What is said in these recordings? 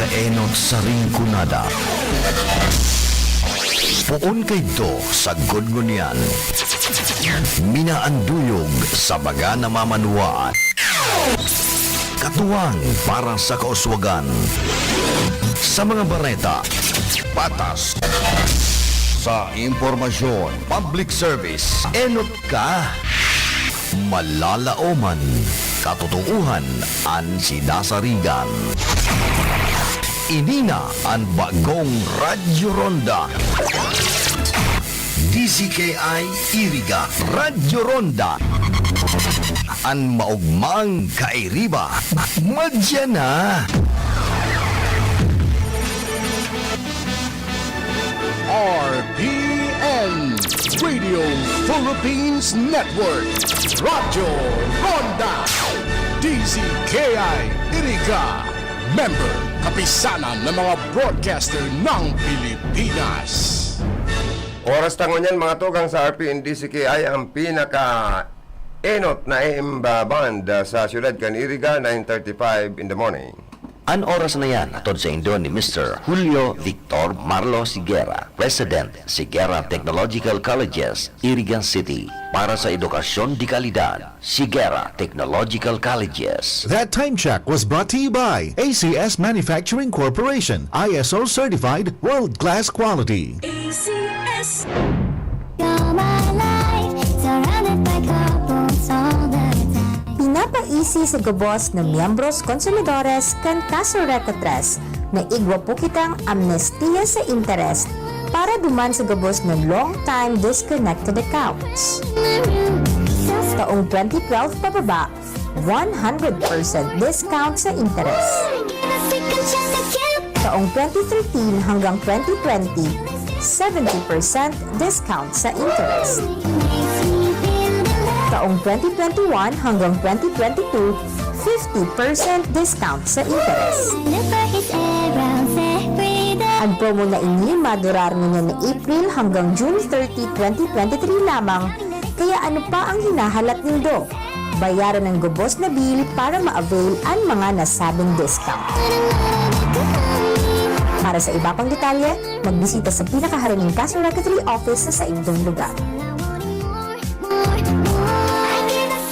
kaenot sa ringkunada. Puon kay do sa gudngunyan. Minaanduyog sa baga namamanuaan. Katuwang para sa kauswagan. Sa mga bareta, patas. Sa impormasyon, public service, enot ka. Malalaoman, katotohanan ang sinasarigan. Inina ang bagong Radyo Ronda. DCKI Iriga Radyo Ronda. Ang maugmang kairiba. Madya na. RPN Radio Philippines Network Radyo Ronda DCKI Iriga Member Kapisanan ng mga broadcaster ng Pilipinas. Oras tangon yan mga tugang sa RPN DCKI ang pinaka-enot na band sa siyudad kan Iriga, 9:35 in the morning. An oras na yan atod sa Indo ni Mr. Julio Victor Marlo Siguera, President, Siguera Technological Colleges, Irigan City. Para sa edukasyon di kalidad, Siguera Technological Colleges. That time check was brought to you by ACS Manufacturing Corporation, ISO certified world-class quality. ACS. You're my life, surrounded by couples all the time. Pinapaisi sa gubos ng miyembros konsumidores kan Caso Recotres na igwa po kitang amnestiya sa interest para duman sa gubos ng long-time disconnected accounts. Taong 2012 pababa, 100% discount sa interest. Taong 2013 hanggang 2020, 70% discount sa interest. Taong 2021 hanggang 2022, 50% discount sa interest. Ang promo na ini madurar ninyo na April hanggang June 30, 2023 lamang. Kaya ano pa ang hinahalat nindo? Bayaran ng gubos na bill para ma-avail ang mga nasabing discount. Para sa iba pang detalye, magbisita sa pinakaharaming Caso Recovery Office sa inyong lugar.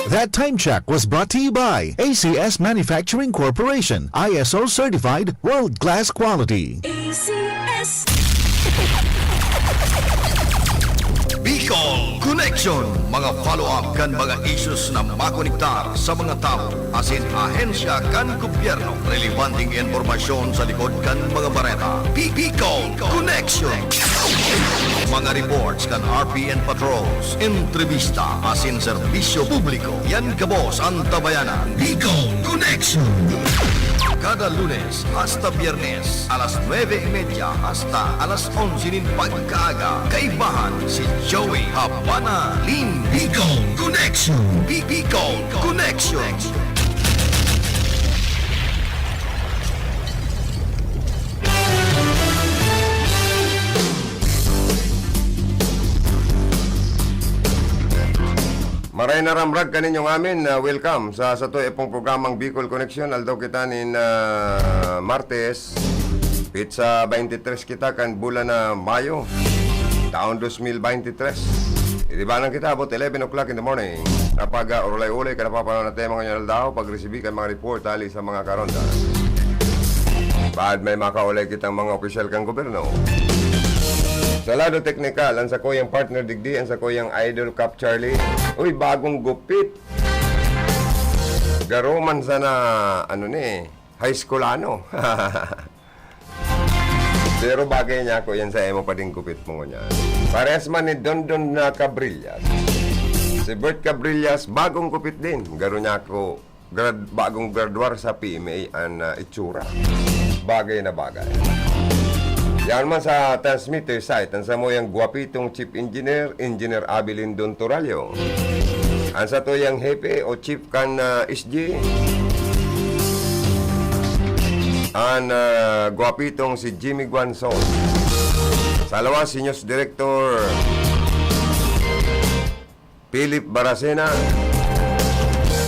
That time check was brought to you by ACS Manufacturing Corporation, ISO certified world-class quality. ACS. Bicol Connection, mga follow-up kan mga issues na makonektar sa mga tao, asin ahensya kan gobyerno, relevanteng informasyon sa likod kan mga bareta. Bicol Connection. Mga reports kan RPN patrols, entrevista, asin serbisyo publiko. Yan kabos ang tabayanan. Bicol Connection. Kada Lunes hasta Biyernes, alas 9:30 hasta alas 11 pagkaaga. Kaibahan si Joey Habana Lin. Bicol Connection. Bicol Connection. Maray na ramrag kaninyong amin, welcome sa to epong programang Bicol Connection. Aldaw kita nin Martes, pizza 23 kita kan bulan na Mayo, taon 2023. Itibanan kita about 11 o'clock in the morning. Kapag urulay-ulay ka napapanood na tema ngayon aldaw, pag-resibi ka mga report tali sa mga karonda. Baad may makaulay kitang mga opisyal kang gobyerno. Sa lado teknikal, ang sa koyang partner digdi, ang sa koyang idol Cap Charlie. Uy, bagong gupit. Garoman sana, high school ano. Pero bagay niya ako, yan sa emo pa din gupit mo niya. Parehas man ni Dondon na Cabrillas. Si Bert Cabrillas, bagong gupit din. Garo niya ako, bagong graduar sa PMA ang itsura. Bagay na bagay. Yan man sa transmitter site, ang sa mo yung guwapitong chief engineer, Engineer Abilin Don Toralio. Ang sa to yung hepe o chief kan SG. Ang guwapitong si Jimmy Guanzon. Sa lawa, si News Director Philip Baracena.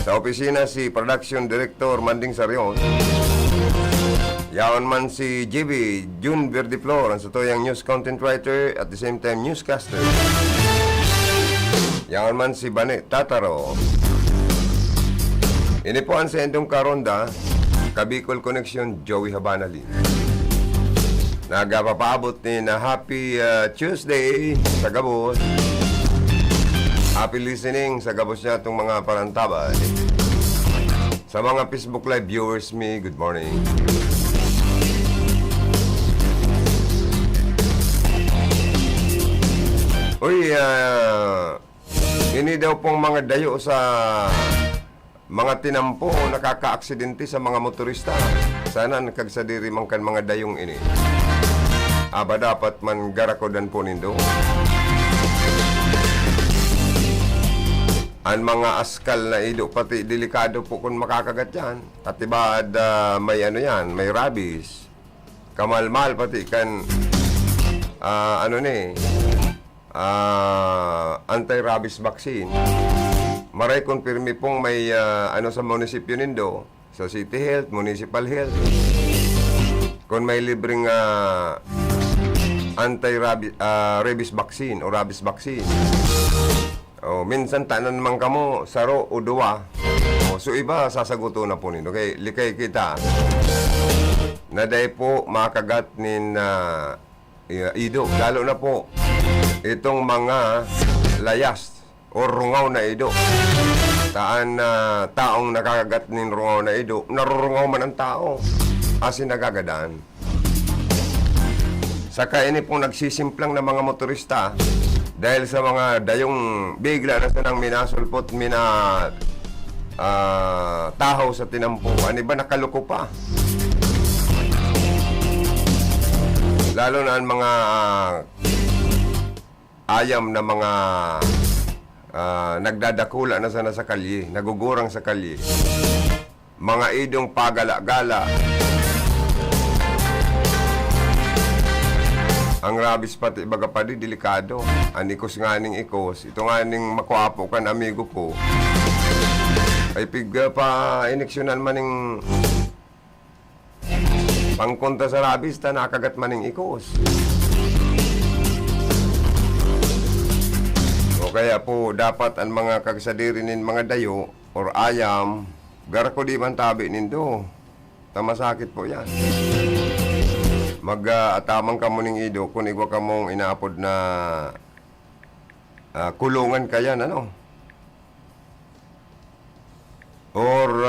Sa opisina, si Production Director Manding Sarion. Yaon man si JB, June Verdiflor, ang satoyang news content writer at the same time newscaster. Yaon man si Bane Tataro. Ini po ang sendong karonda, Kabicol Connection, Joey Habanali. Nagapapaabot ni na happy Tuesday sa Gabos. Happy listening sa Gabos niya itong mga parantabay. Sa mga Facebook Live viewers me, good morning. Uy, ini daw pong mga dayo sa mga tinampo o nakaka-aksidente sa mga motorista. Sana nakagsadiri man kan mga dayong ini. Aba dapat man garakodan po nindo. Ang mga askal na ido, pati delikado po kung makakagat yan. At iba may ano yan, may rabies. Kamalmal pati kan, anti-rabies vaccine. Maray konfirmi pong may sa munisipyo nindo, sa City Health, Municipal Health. Kung may libreng anti-rabies vaccine o rabies vaccine. O, minsan tanan man kamo, saro o duwa. O, so iba, sasaguto na po nindo. Okay, likay kita. Naday po makagat nin ido. Lalo na po itong mga layas o rungaw na ido. Taong nakakagat nin rungaw na ido, narurungaw man ang tao. Asin nagagadaan. Saka ini pong nagsisimplang na mga motorista dahil sa mga dayong bigla na sanang minasulpot, tahaw sa tinampuan. Iba nakaluko pa. Lalo na ang mga ayam na mga nagdadakula na sana sa kalye, nagugurang sa kalye. Mga idong pagala-gala. Ang rabies pati baga pa di delikado. Anikos nga ning ikos. Ito nga ning makwapo kan amigo ko. Ay pigga pa ineksyonan maning pangkonta sa rabies ta nakagat maning ikos. O kaya po dapat ang mga kagsadiri nin mga dayo or ayam garako di man tabi nindo. Tamasakit po yan. Mag-atamang ka mo ning ido kung igwa ka mong inaapod na kulungan kaya ano or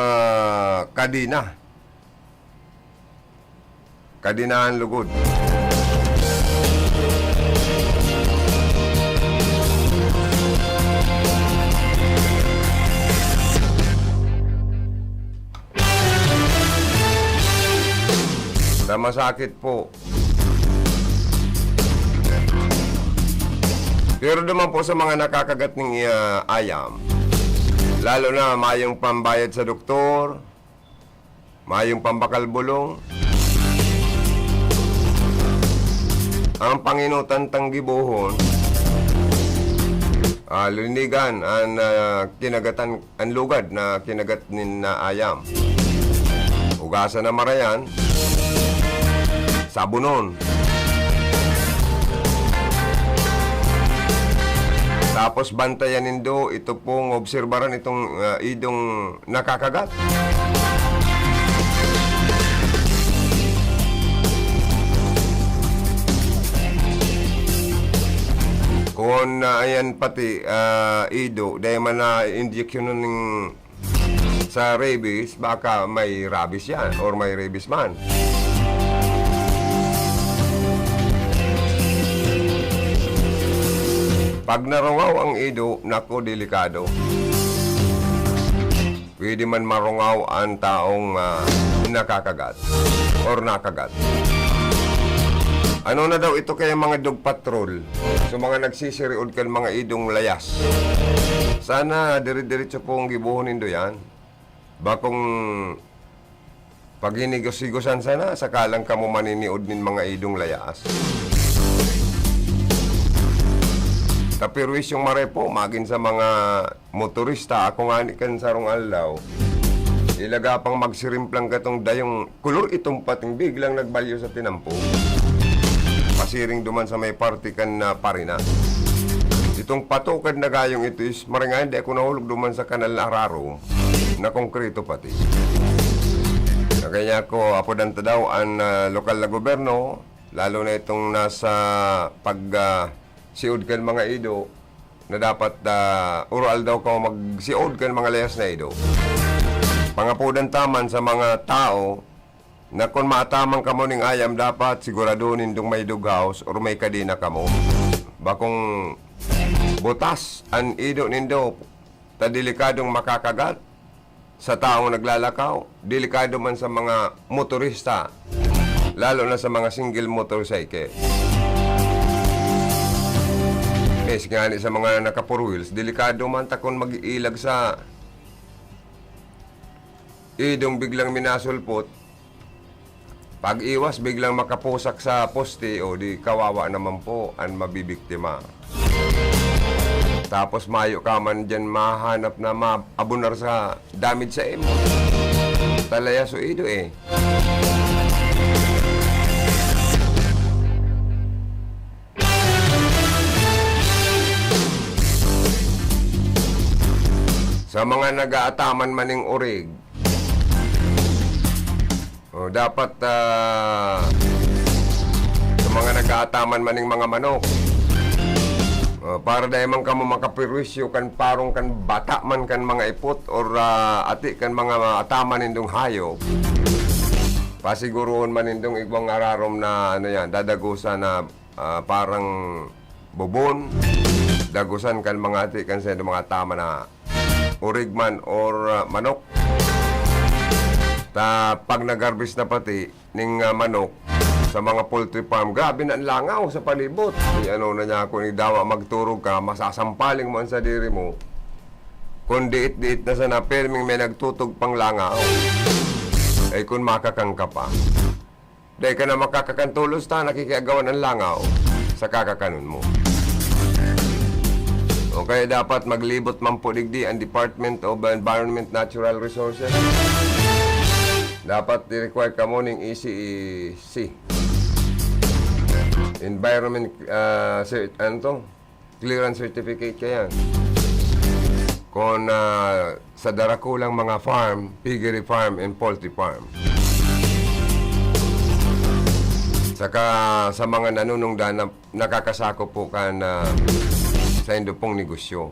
kadinahan lugod. Masakit po. Pero naman po sa mga nakakagat ng ayam, lalo na mayong pambayad sa doktor, mayong pambakal bulong, ang panginutan tanggibuhon, linigan ang kinagatan, ang lugad na kinagat nin na ayam. Ugasan na marayan, sabunon. Tapos bantayan nindo, ito pong obserbaran itong idong nakakagat. Kung ayan pati ido, dahil man na injection ng sa rabies, baka may rabies yan or may rabies man. Pag narungaw ang ido, nako, delikado. Pwede man marungaw ang taong nakakagat or nakagat. Ano na daw ito kaya mga dog patrol? So mga nagsisiriod kan mga idong layas. Sana dire-diretso pong gibuhonin do yan. Bakong pag hinigos-higosan sana, sakalang kamo maniniod nin mga idong layas. Kapirwis yung marepo, magin sa mga motorista, ako nga ni kan sarong alaw, Ilaga pang magsirimplang katong dayong kulor itong pating biglang nagbalyo sa tinampo. Pasiring duman sa may party kan na parina. Itong patukad na gayong ito is maringay, di ako nahulog duman sa kanal na araro na konkreto pati. Kaya ko apodanta daw ang lokal na gobyerno, lalo na itong nasa siod kan mga ido, na dapat oral daw ko magsiod kan mga layas na ido. Pangapudan taman sa mga tao na kung maataman ka mo ning ayam, dapat sigurado nindong may dughouse or may kadina ka mo. Bakong butas ang ido nindo, ta delikadong makakagat sa taong naglalakaw, delikado man sa mga motorista, lalo na sa mga single motorcycle. Nga sa mga naka-four wheels, delikado man ta kung mag-iilag sa idong biglang minasulpot, pag iwas biglang makapusak sa poste, o di kawawa naman po ang mabibiktima. Tapos mayo ka man dyan mahanap na maabunar sa damage sa imo. Talaya so ido eh. Sa mga nag-aataman maning urig, dapat sa mga nag-aataman maning mga manok, para dahil man ka mo makapirwisyo kan parong kan bata man kan mga ipot or ati kan mga ataman nindong hayop, pasiguruhon man nindong igwang ararom na dadagusan na parang bubon, dagusan kan mga ati kan sa mga tama na urigman or manok. Pag nag-harvest na pati ning manok sa mga poultry farm, grabe na ang langaw sa palibot. Na niya kung idawa magturog ka, masasampaling mo sa diri mo. Kung diit-diit na sana, perming may nagtutog pang langaw. Ay kung makakang ka pa. Dahil ka na makakakantulos ta, nakikiagawan ang langaw sa kakakanon mo. Okay, dapat maglibot man po digdi ang Department of Environment Natural Resources. Dapat i-require ka mo ng ECEC. Environment clearance certificate ka yan. Kung sa darakulang mga farm, piggery farm and poultry farm. Saka sa mga nanunungdan na nakakasako po ka na sa indo pong negosyo.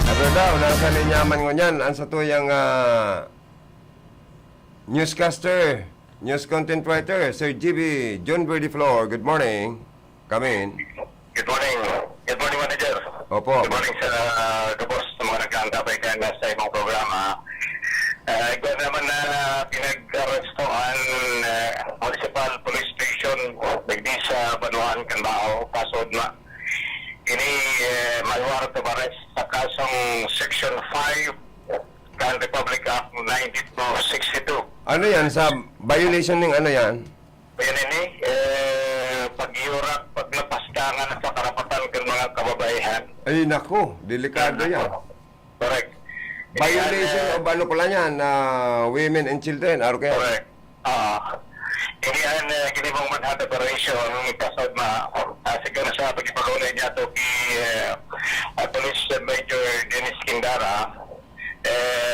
Ano daw, nasa linyaman ko niyan, ang sa tuyang newscaster, news content writer, Sir GB John Verdi Flor. Good morning. Come in. Good morning. Good morning, Manager. Opo. Good morning sa kabos sa mga nagkaantapay ka na sa imong programa. Ikaw naman na pinag-arrestoan Municipal Police Station digdi sa Banuan, Canbao, Pasod na. Ini may warrant of arrest sa kasong Section 5 kan Republic Act 9262. Ano yan? Sa violation ng ano yan? Ayan ini, pag-iurak, paglapastangan sa karapatan ng mga kababayan. Ay, nako. Delikado yan. Correct. Violation of ano pala yan? Women and children. Ano kaya? Correct. Ini ang ginibong manhad operation kasod na siguro na sa pag-ipagulay niya ito Police Major Dennis Kindara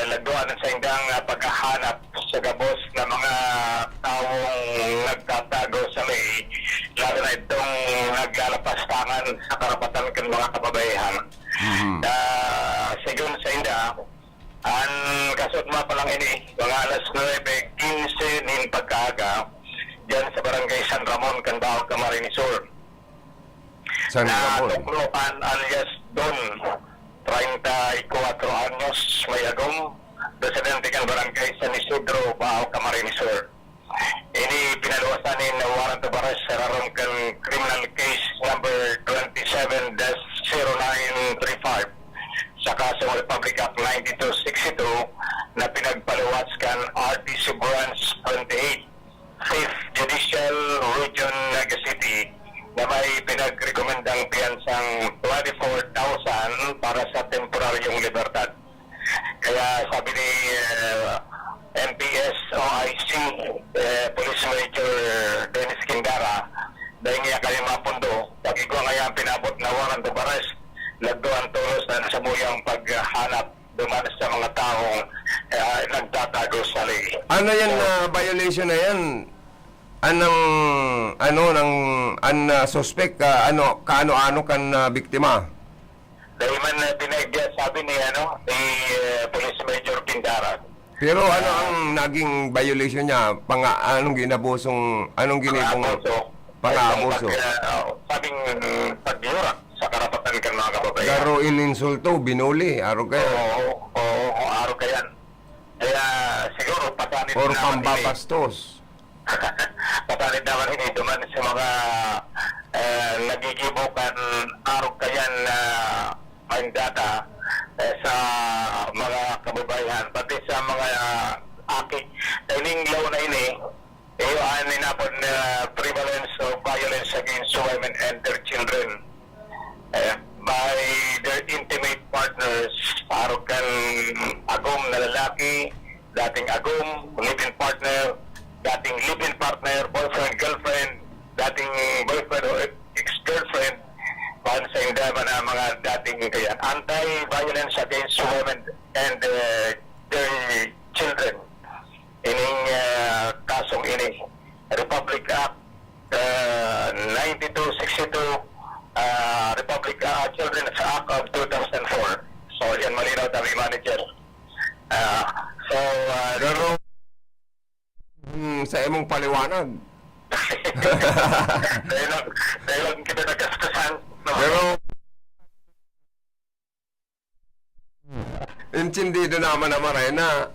nagduan sa indang paghahanap sa gabos na mga taong nagtatago sa may lalo na itong naglalapastangan sa karapatan ng mga kababayan. Sigun sa inda ang kasot mga palang ini mga alas 9:15 nin pagkaaga dyan sa barangay San Ramon, Canbao, Camarines Sur. San Ramon. Tukloan alias Don 34 anyos Mayagong, residente ng barangay San Isidro, Bao, Camarines Sur. Ini pinaluwasanin na warrant of arrest sa rarong criminal case number 27-0935 sa kasong Republic Act 9262 na pinagpaluwas kan RTC Branch 28, 5th Judicial Region, Naga City, na may pinagrekomendang piyansang 24,000 para sa temporaryong libertad. Kaya sabi ni MPS OIC, Police Major Dennis Quindara, dahil nga kayo mapundo, pag ikaw ngayon pinabot na warrant of arrest, nagdoon tulos na sa muyang paghanap dumanas sa mga taong nagtatago sa lay. Ano yan na violation na yan? Suspect ka, kaano-ano kan biktima? Dahil man sabi ni Police Major Quindara. Pero ano ang naging violation niya? Anong ginabusong, anong ginibong pang-aabuso? Sabing pagdiurak sa karapatan ng mga kababayan. Garo ininsulto, binuli, aro kaya? Oo, araw kayan. Kaya siguro patanit Or naman pambabastos? patanit naman ini duman sa mga nagigibukan araw kayan na data sa mga kababayan, pati sa mga aki. Ining law na ini, ano ninapon na prevalence of violence against women and their children by their intimate partners, arukan agom na lalaki, dating agom, live-in partner, dating live-in partner, boyfriend, girlfriend, dating boyfriend or ex-girlfriend, paano sa indama na mga dating kaya anti-violence against women and their children. Ining kasong ini, Republic Act 9262, Republic Children's Act of 2004. So, yan malinaw tabi manager. Pero sa imong paliwanag. Dahil kita nagkastasan. Pero intindido naman maray na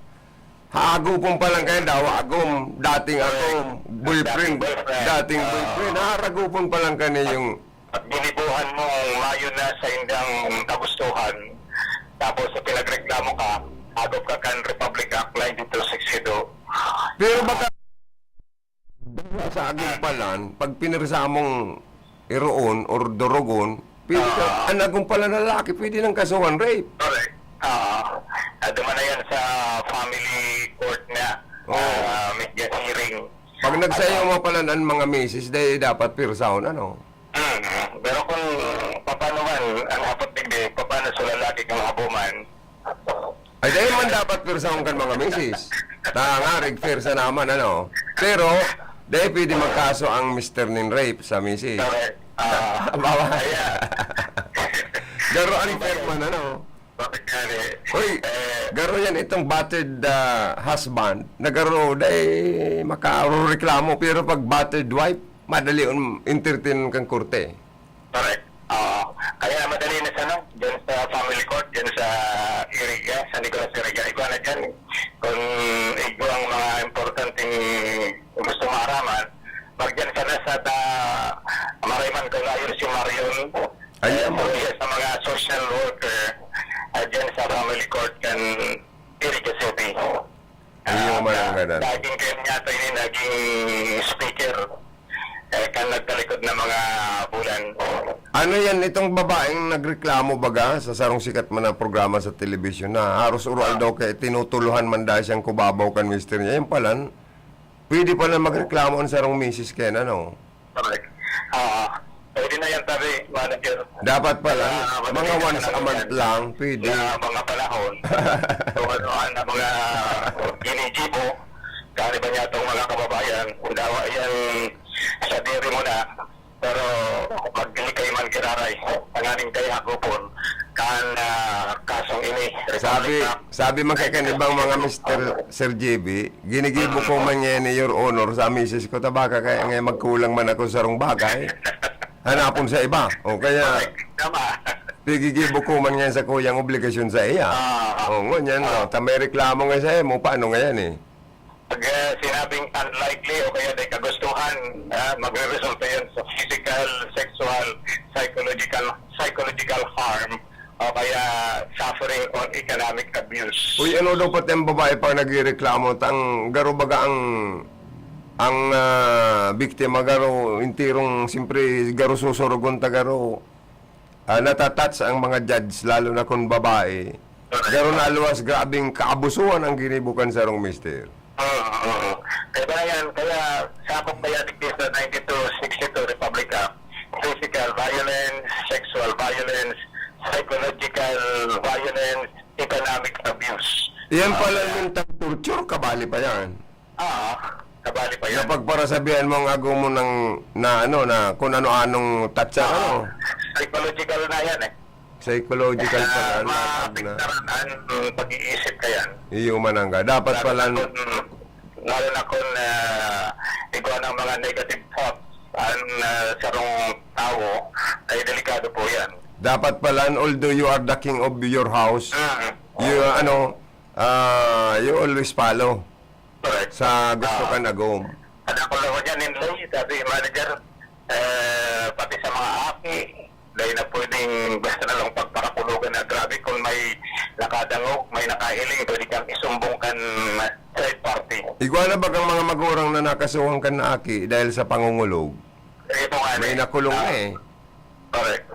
haagupon pa lang kayo daw, dating boyfriend, dating boyfriend, haragupon pa lang kanya yung at binibuhan mo layo na sa indang kagustuhan, tapos sa pinagreklamo ka, agop ka kan Republic Act 9262. pero baka sa aging palan, pag pinirsa mong iroon or dorogon, pwede ka, anagong pala na lalaki, pwede ng kasuhan rape. Correct. Duman na yan sa family court na media hearing. Pag nagsayaw mo pala ng mga misis, dahil dapat pirsahon, ano? Pero kung paano man ang hapot digdi, paano sa lalaki kang habuman, Ay, dahil man dapat pirsahon kan mga misis. Tangarig, pirsa naman, ano? Pero, dahil pwede magkaso ang Mr. nin rape sa misis. correct. Bawa. Garo unfair man, ano? Bakit yan Uy, garo yan itong battered husband. Nagaro, dahil makareklamo. Pero pag battered wife, madali entertain kang kurte. correct. Kaya madali na sana, dyan sa family court, dyan sa Iriga, sa Nicolas Iriga. Ikaw na dyan, kung ikaw ang mga importanteng gusto maaraman, magdyan sana sa Mariman Kalayon si Marion, sa mga social worker, dyan sa family court kan Iriga City. Ayun man ang ganun. Naging kayo niya ito yung naging speaker kan nagtalikod na mga bulan. Ano yan, itong babaeng nagreklamo baga sa sarong sikat man na programa sa telebisyon na haros ural daw kay tinutuluhan man dahil siyang kubabaw kan mister niya. Yung palan, pwede pala magreklamo ang sarong misis kaya na, no? Correct. Pwede na yan tabi, manager. Dapat pala, mga once a month lang, pwede. Na mga panahon. So, na mga ginigibo, kani ba niya itong mga kababayan, dawa yan sa diri mo na, pero maglikay man kiraray, panganing kay Hakupon, kan kasong ini. Sabi man kay kanibang mga Mr. Sir JB, ginigibo ko man niya ni Your Honor sa misis ko, tabaka kaya ngayon magkulang man ako sa rong bagay. Hanapon sa iba. O kaya, Tama. pigigibo ko man yan sa kuyang obligasyon sa iya. O ngunyan, tamay reklamo nga sa iya mo, paano nga yan eh? Pag sinabing unlikely o kaya di kagustuhan, magre-resulta yan sa physical, sexual, psychological harm o kaya suffering on economic abuse. Uy, ano daw pati ang babae pag nagreklamo, tang garo baga ang biktima garo intirong simpre garo susurugon ta garo natatats ang mga judge lalo na kung babae. Garo na luwas grabing kaabusuhan ang ginibukan sa rong mister. Kaya sakop kaya diktis na 92-62 Republic Act, physical violence, sexual violence, psychological violence, economic abuse. Yan pala yung torture, kabali pa yan. Kabali pa yan. Kapag para sabihan mo ang agaw mo ng, na kung ano-anong tatsa, Psychological na yan psychological pa Kaya na. mapiktaran ang pag-iisip ka yan. Iyuman ka. Dapat pala, Lalo na kung ikaw ng mga negative thoughts ang sarong tao, ay delikado po yan. dapat pala, although you are the king of your house, you, you always follow Correct. sa gusto ka na go. At ako lang ko dyan, Inlay, sabi manager, pati sa mga aki, dahil na pwedeng basta na lang pagpakapulugan na grabe kung may nakadangog, may nakahiling, pwede kang isumbong kan third party. Igual na ba kang mga magurang na nakasuhan ka na aki dahil sa pangungulog? Ito nga, May nakulong na eh. Correct.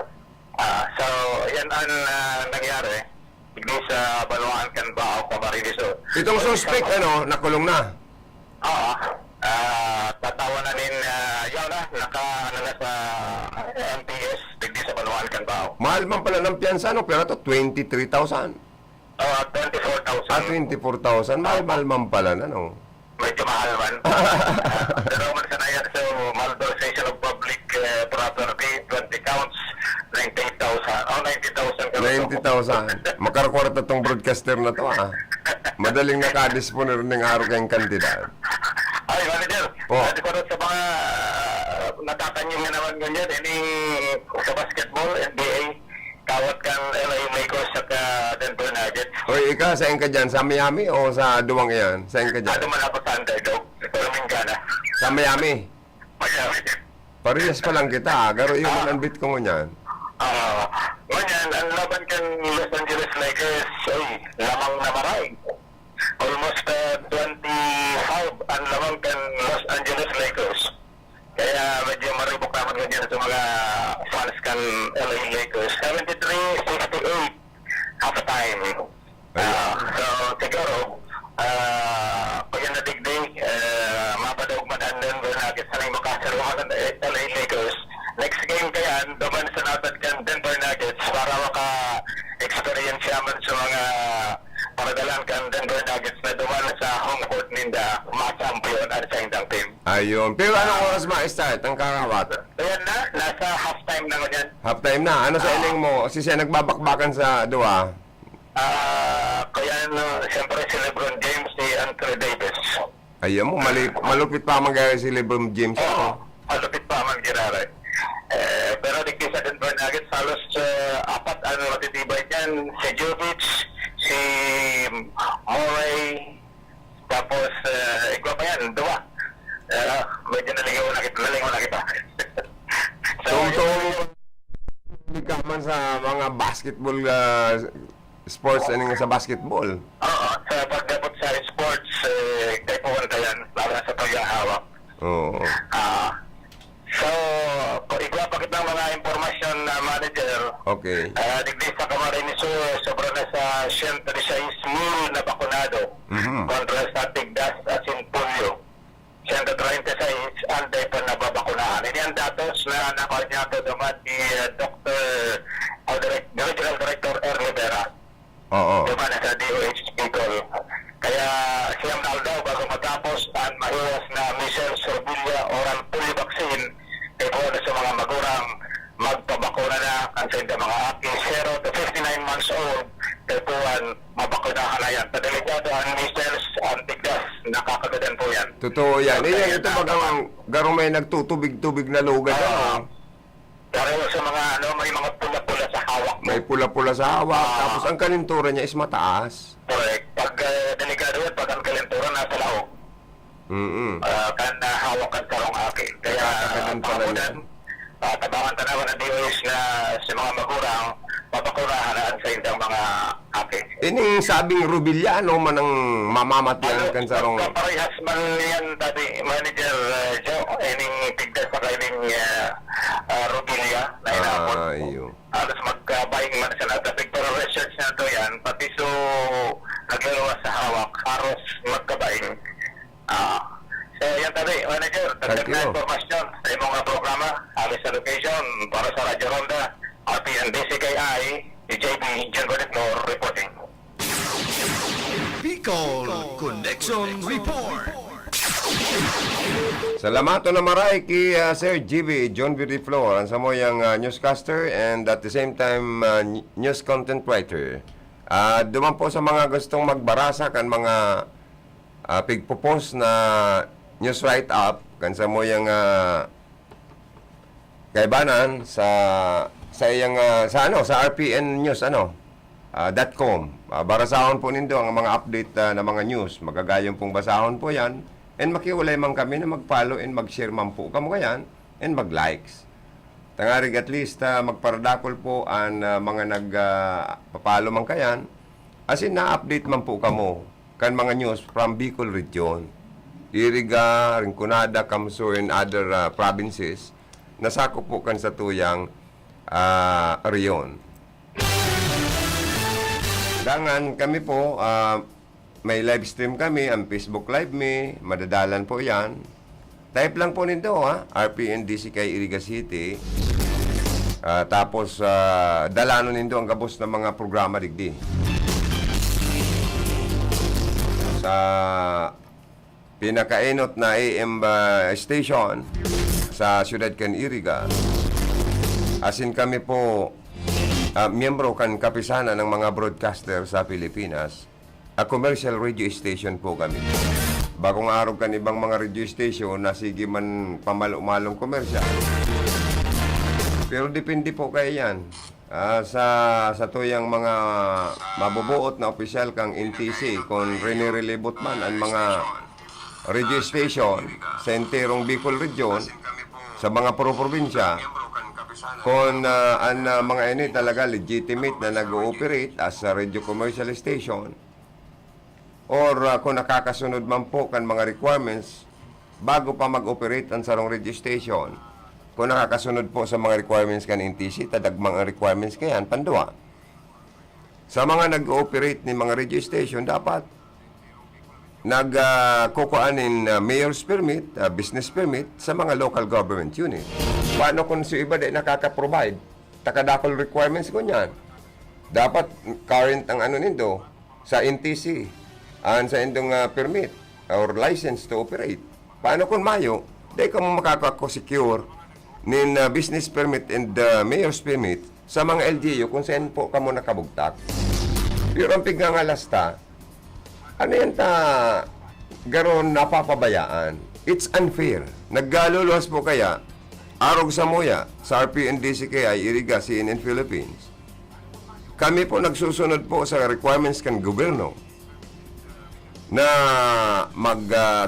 So, yan ang nangyari. Hindi sa Baluan kan ba o Camarines. Itong suspect, nakulong na. Oo. Tatawa na din, yun na sa MPS, hindi sa Baluan kan ba. Mahal man pala ng piyansa, pero ito 23,000. 24,000. 24,000. Mahal man pala na, Medyo mahal man. Pero man sa nayan, so malversation of public property, 20 counts, 90,000. 90,000. Makarkwarta tong broadcaster na to, Madaling nakadisponer ng araw kayong kantidad. Ay, manager. Oh. Pwede ko rin sa mga natatanyong nga naman ganyan, sa basketball, NBA, kawat kang LA Lakers at Denver Nuggets. Hoy, ikaw, saan ka dyan? Sa Miami o sa Duwang iyan? Saan ka dyan? Ano man ako sa underdog? Pero Mingana. Sa Miami. Miami. Parehas pa lang kita, Garo yung mananbit ko ngunyan. Ngayon, ang laban kan Los Angeles Lakers ay lamang na maray. Almost 25 ang lamang kan Los Angeles Lakers. Kaya medyo maribok naman ganyan sa mga fans kan LA Lakers. 73-68 halftime. So, siguro, pag yan nadigdig, mapadaog man ang Denver Nuggets na yung makasaruhan ng LA Lakers. Next game kaya, duman sa natin kan Denver Nuggets para maka-experience naman sa mga paradalan kan Denver Nuggets na duman sa home court ninda, ma-champion at sa indang team. Ayun. Pero anong oras ma-start ang kakawat? Ayan na, nasa halftime na ganyan. Halftime na. Ano sa ining mo? Si siya nagbabakbakan sa Dua. Kaya siyempre si LeBron James, si Anthony Davis. Ayun mo, malupit pa mangyari si LeBron James. Malupit pa man ginara. Pero digdi sa Denver Nuggets, halos apat ang matitibay dyan. Si Jovic, si Murray, tapos ikaw pa yan, dua. Medyo nalingaw na kita. Hindi ka man sa mga basketball sports sa basketball. Oo, sa pagdabot sa sports, kay Puwan yan, lalo sa paghahawak. Oo. So, kung igwa pa kitang mga impormasyon na manager, Okay. digdi sa Camarines sobra na sa 136,000 na bakunado kontra sa Tigdas at Sinpulyo. 136 ang depo na babakunahan. Ini ang datos na nakuha niya ito naman ni Dr. Regional Director Ernie Vera. Oo. Diba na sa DOH Bicol. Kaya siyam na daw bago matapos ang mahiwas na measles, sorbilla, oral polio vaccine kay po na sa mga magurang magpabakuna na ang sa mga aki 0 to 59 months old kay po ang mabakunahan na yan. Padelikado ang measles, ang tigdas, nakakagadan po yan. Totoo yan. Ito bagang garong may nagtutubig-tubig na lugan. Pero sa mga may mga pula-pula sa hawak mo. May pula-pula sa hawak. Tapos ang kalintura niya is mataas. Correct. Pag delikado yan, pag ang kalentura nasa laog. Kan hawak ang sarong aki. Kaya Nakakagadan pala yan. tabangan tanawan ng DOS na sa mga magurang mabakunahan sa indang mga ate. Ining sabing Rubiliano man ang mamamatian kan sarong Parehas man yan tadi Manager Joe, ining tigdas pa kaining Robilia na inapon. iyo. Alas magkabaing man sila. Tapi pero research na to yan, pati so naglalawas sa hawak, aros magkabaing. So yan tadi, Manager, Thank tagdag na you. informasyon sa imong mga programa, alis sa location para sa Radyo Ronda, RPNDCKI, DJB, John Bonitnor, reporting. Bicol Connection Report. Salamato na maray kay Sir GB John Vidiflor, ang samo yung newscaster and at the same time news content writer. Duman po sa mga gustong magbarasa kan mga pigpopost na news write-up kan sa mo yung kaibanan sa iyang sa RPN News .com. Barasahon po nindo ang mga update na mga news. Magagayong pong basahon po yan. And makiulay man kami na mag-follow and mag-share man po kamo kayan and mag-likes. Tangarig at least magparadakol po ang mga nag-papalo man kayan. As in na-update man po kamo kan mga news from Bicol Region. Iriga, Rinconada, Camsur, and other provinces. Nasakop po kan sa tuyang reyon. Dangan kami po, may live stream kami, ang Facebook Live me, madadalan po yan. Type lang po nito, RPNDCK Iriga City. Tapos, dalano nito ang gabos ng mga programa digdi. Sa pinakainot na AM station sa Siyudad kan Iriga. Asin kami po, miyembro kan kapisanan ng mga broadcaster sa Pilipinas. A commercial radio station po kami. Bagong araw kan ibang mga radio station na sige man pamalo-malong komersyal. Pero depende po kayo yan. Sa tuyang mga mabubuot na opisyal kang NTC kung rinirelibot man ang mga radio station sa enterong Bicol Region sa mga probinsya kung ang mga ini talaga legitimate na nag-ooperate as a radio commercial station or kung nakakasunod man po kan mga requirements bago pa mag-operate ang sarong radio station, kung nakakasunod po sa mga requirements kan NTC, tadagmang ang requirements kayan, pandua. Sa mga nag-ooperate ni mga radio station, dapat nagkukuanin mayor's permit, business permit sa mga local government unit. Paano kung si iba din nakaka-provide? Takadakol requirements ko niyan. Dapat current ang nindo sa NTC and sa indong permit or license to operate. Paano kung mayo, di ka mo makaka-secure nin business permit and mayor's permit sa mga LGU kung saan po ka mo nakabugtak. Pero ang pigangalasta, ano yan garon napapabayaan? It's unfair. Naggaluluwas po kaya, arog sa muya, sa RPNDCKI, Iriga, CNN Philippines. Kami po nagsusunod po sa requirements kan gobyerno na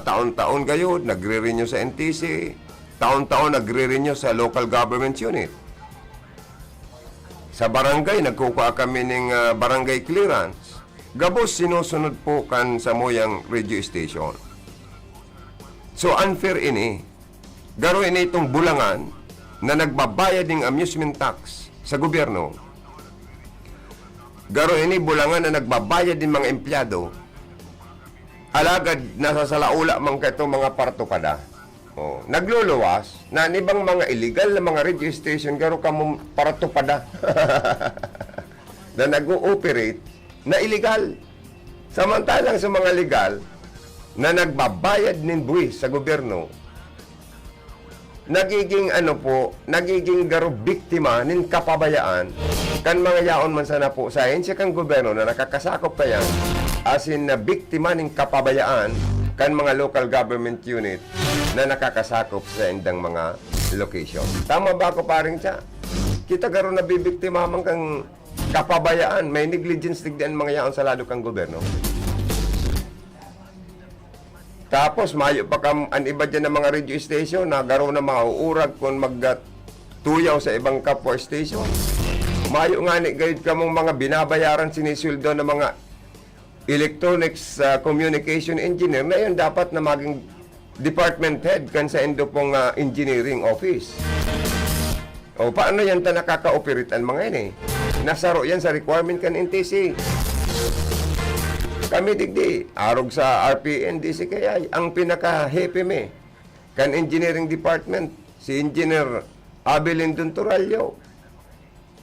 taon-taon kayo, nagre-renew sa NTC, taon-taon nagre-renew sa local government unit. Sa barangay, nagkukuha kami ng barangay clearance. Gabos sinusunod po kan sa moyang radio station. So unfair ini. Garo ini itong bulangan na nagbabayad ng amusement tax sa gobyerno. Garo ini bulangan na nagbabayad din mga empleyado. Alagad nasa salaula man kaito mga partukada. Nagluluwas na ibang mga illegal na mga radio station garo kamo partupada. Na nag-ooperate na illegal. Samantalang sa mga legal na nagbabayad ng buwis sa gobyerno, nagiging nagiging garo biktima ng kapabayaan kan mga yaon man sana po sa ahensya kang gobyerno na nakakasakop pa yan as in na biktima ng kapabayaan kan mga local government unit na nakakasakop sa indang mga location. Tama ba ako paring siya? Kita garo na bibiktima man kang kapabayaan, may negligence digdian mga yaon sa lalo kang gobyerno. Tapos mayo pa kam an iba dyan ng mga radio station na garo na mauurag kung magtuyaw sa ibang kapwa station. Mayo nga ni gayud kamong mga binabayaran sinisweldo ng mga electronics communication engineer na yun dapat na maging department head kan sa endo pong engineering office. O paano yan ta nakaka-operate ang mga yan eh? Nasaro yan sa requirement kan NTC. Kami digdi, arog sa RPN, DCKI, ang pinaka-hepe me kan engineering department, si Engineer Abelin Dunturalyo,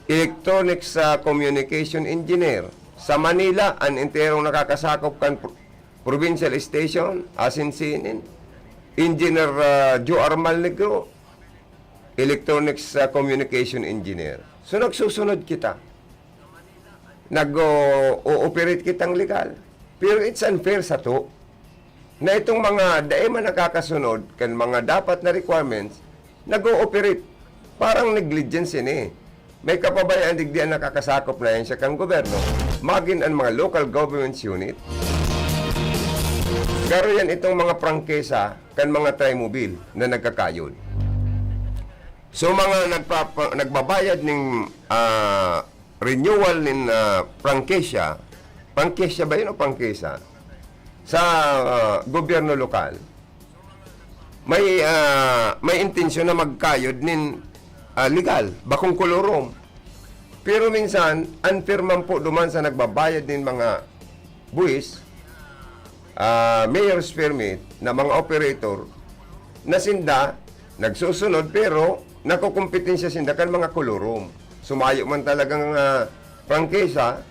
electronics communication engineer. Sa Manila, ang enterong nakakasakop kan provincial station, Asin-Sinin, Engineer Joe Armal Negro, electronics communication engineer. So nagsusunod kita. Nag-ooperate kitang legal. Pero it's unfair sa to na itong mga man nakakasunod kan mga dapat na requirements, nag-ooperate. Parang negligence yun eh. May kapabayaan digdian nakakasakop na yan sa kang gobyerno, magin ang mga local governments unit. Garo yan itong mga prangkesa kan mga trimobile na nagkakayod. So mga nagbabayad ng renewal ng prangkesa ba yun o prangkesa? Sa gobyerno lokal, may intensyon na magkayod nin legal, bakong kolorom. Pero minsan, unfair man po duman sa nagbabayad din mga buwis, mayor's permit na mga operator na sinda, nagsusunod pero nakukumpetensya sinda kan mga kolorom. Sumayo man talagang prangkesa,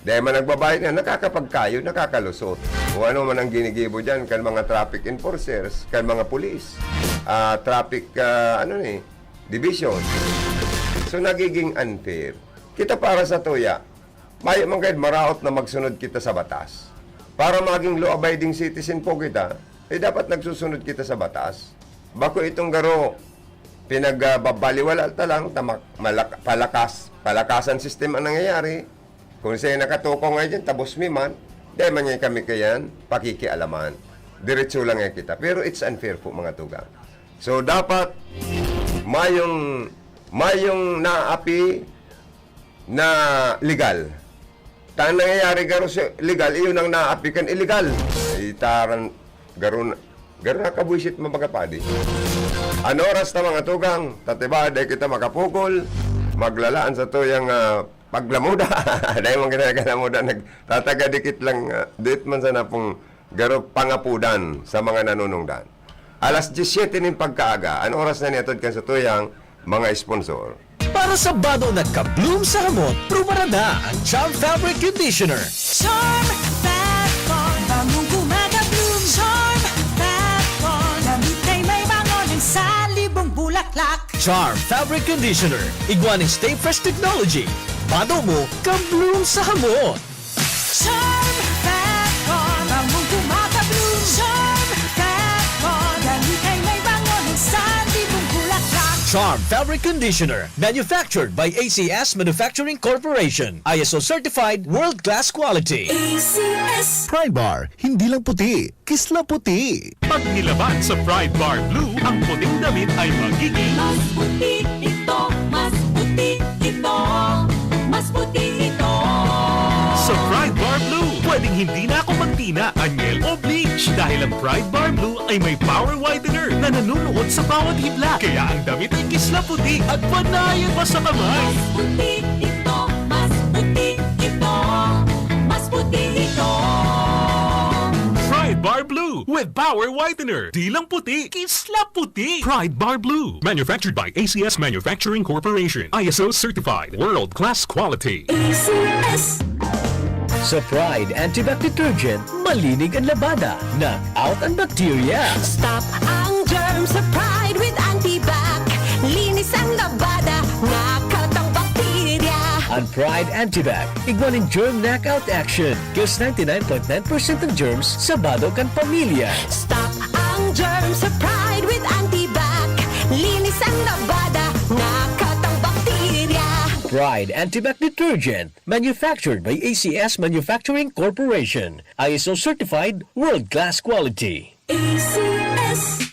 dahil man nagbabayad na, nakakapagkayod, nakakalusot. O ano man ang ginigibo dyan, kan mga traffic enforcers, kan mga pulis, traffic, division. So, nagiging unfair. Kita para sa tuya, may mga maraot na magsunod kita sa batas. Para maging law-abiding citizen po kita, dapat nagsusunod kita sa batas. Bako itong garo, pinagbabaliwala lang, palakasan system ang nangyayari. Kung sa'yo nakatuko nga dyan, tabos mi man, dahil man yan kami kayan, pakikialaman. Diretso lang yan kita. Pero it's unfair po mga tugang. So, dapat mayong naapi na legal. Tang nangyayari garo sa legal, iyon ang naapi kan illegal. Itaran, garo nakabwisit mabagapadi. Ano oras na mga tugang? Tatiba, dahil kita makapugol, maglalaan sa to yung paglamuda. Dahil mga kinagalamuda, nagtatagadikit lang, dit man sana pong garo pangapudan sa mga nanunungdan. Alas 17 ng pagkaaga, ano oras na niyatod kan sa tuyang mga sponsor? Para sa bado nagka-bloom sa hamot, pruba na ang Charm Fabric Conditioner. Charm Fat-On, bangong gumagabloom. Charm Fat-On, damit ay may bangon ng salibong bulaklak. Charm Fabric Conditioner, igwaning Stay Fresh Technology. Bado mo, ka-bloom sa hamot. Charm Fat-On, bangong gumagabloom. Charm Fat-On, damit ay may bangon ng salibong bulaklak. Charm Fabric Conditioner, manufactured by ACS Manufacturing Corporation. ISO certified, world-class quality. ACS. Pride Bar, hindi lang puti, kisla puti. Pag nilaban sa Pride Bar Blue, ang puting damit ay magiging Mas puti ito, mas puti ito, mas puti ito. sa Pride Bar Blue. Pwedeng hindi na ako magtina, anyel o bleach dahil ang Pride Bar Blue ay may power whitener na nanunuot sa bawat hibla. Kaya ang damit ay kisla puti at panayan pa sa kamay. Mas puti ito, mas puti ito, mas puti ito. Pride Bar Blue with power whitener. Di lang puti, kisla puti. Pride Bar Blue. Manufactured by ACS Manufacturing Corporation. ISO certified. World-class quality. ACS. Sa Pride Antibac Detergent, malinig ang labada. Knock out ang bacteria. Stop ang germs sa Pride with Antibac. Linis ang labada, knockout ang bakterya. Ang Pride Antibac, igwaning germ knockout action. Kills 99.9% ng germs sa bado kan pamilya. Stop ang germs sa Pride with Antibac. Linis ang labada, knockout ang bakterya. Pride Antibac Detergent, manufactured by ACS Manufacturing Corporation. ISO certified, world-class quality. ACS.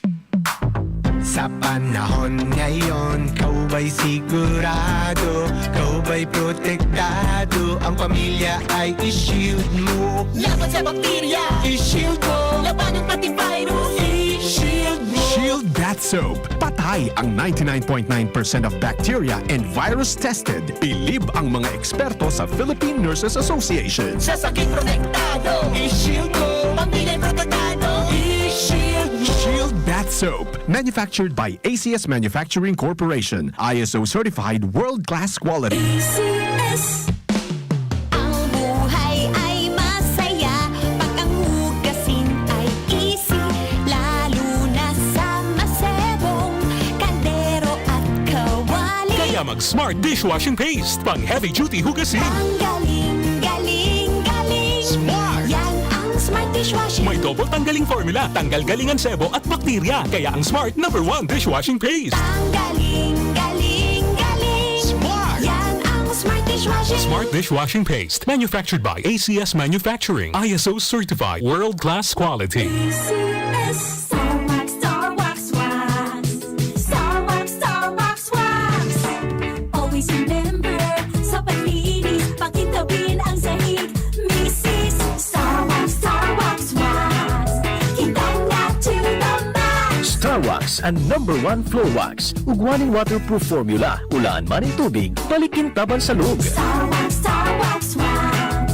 Sa panahon ngayon, kau ba'y sigurado? Kau ba'y protektado? Ang pamilya ay i-shield mo. Laban sa bakterya, I-shield mo. laban ng pati virus, I-shield mo. Shield That Soap. Patay ang 99.9% of bacteria and virus tested. Bilib ang mga eksperto sa Philippine Nurses Association. sa sakit protektado, I-shield mo. pamilya protektado, I-shield mo. Shield That Soap. Manufactured by ACS Manufacturing Corporation. ISO certified world-class quality. ACS. Ang buhay ay masaya pag ang hugasin ay easy, lalo na sa masebong kaldero at kawali. Kaya mag-Smart Dishwashing Paste. Pang heavy-duty hugasin. Ang galing, galing, galing. Smart! Yan ang Smart Dishwashing. May double tanggaling formula. Tanggal galingan sebo at bakterya. Kaya ang Smart #1 Dishwashing Paste. Ang galing, galing, galing. Smart! Yan ang Smart Dishwashing. Smart Dishwashing Paste. Manufactured by ACS Manufacturing. ISO certified world-class quality. ACS. Star Wax, Star Wax, Wax. Star Wax, Star Wax, Wax. Always remember, sa paglinis, pakintabin ang sahig. Mrs. Star Wax, Star Wax, Wax. Kitang na to the max. Star Wax ang #1 floor wax. Ugwaning waterproof formula. Ulaan man ang tubig, balikin taban sa loob. Star Wax, Star Wax, Wax.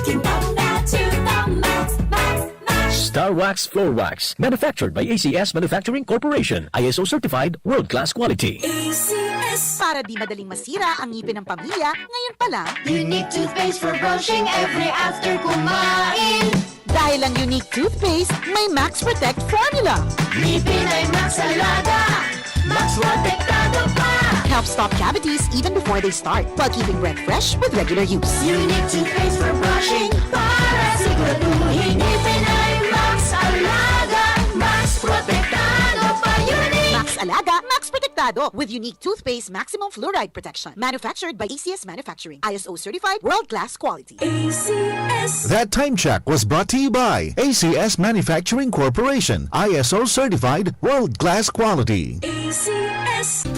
Kitang na to the max, max, max. Star Wax Floor Wax. Manufactured by ACS Manufacturing Corporation. ISO certified world-class quality. ACS. Para di madaling masira ang ngipin ng pamilya, ngayon pa lang, Unique toothpaste for brushing every after kumain. dahil ang unique toothpaste, may Max Protect formula. Ngipin ay Max Alaga, Max Protektado pa. Helps stop cavities even before they start, while keeping breath fresh with regular use. Unique toothpaste for brushing para siguraduhin ngipin ay Max Alaga, Max Protektado pa. Unique. Max Alaga, Max Protectado with unique toothpaste maximum fluoride protection. Manufactured by ACS Manufacturing. ISO certified world-class quality. ACS. That time check was brought to you by ACS Manufacturing Corporation. ISO certified world-class quality. ACS.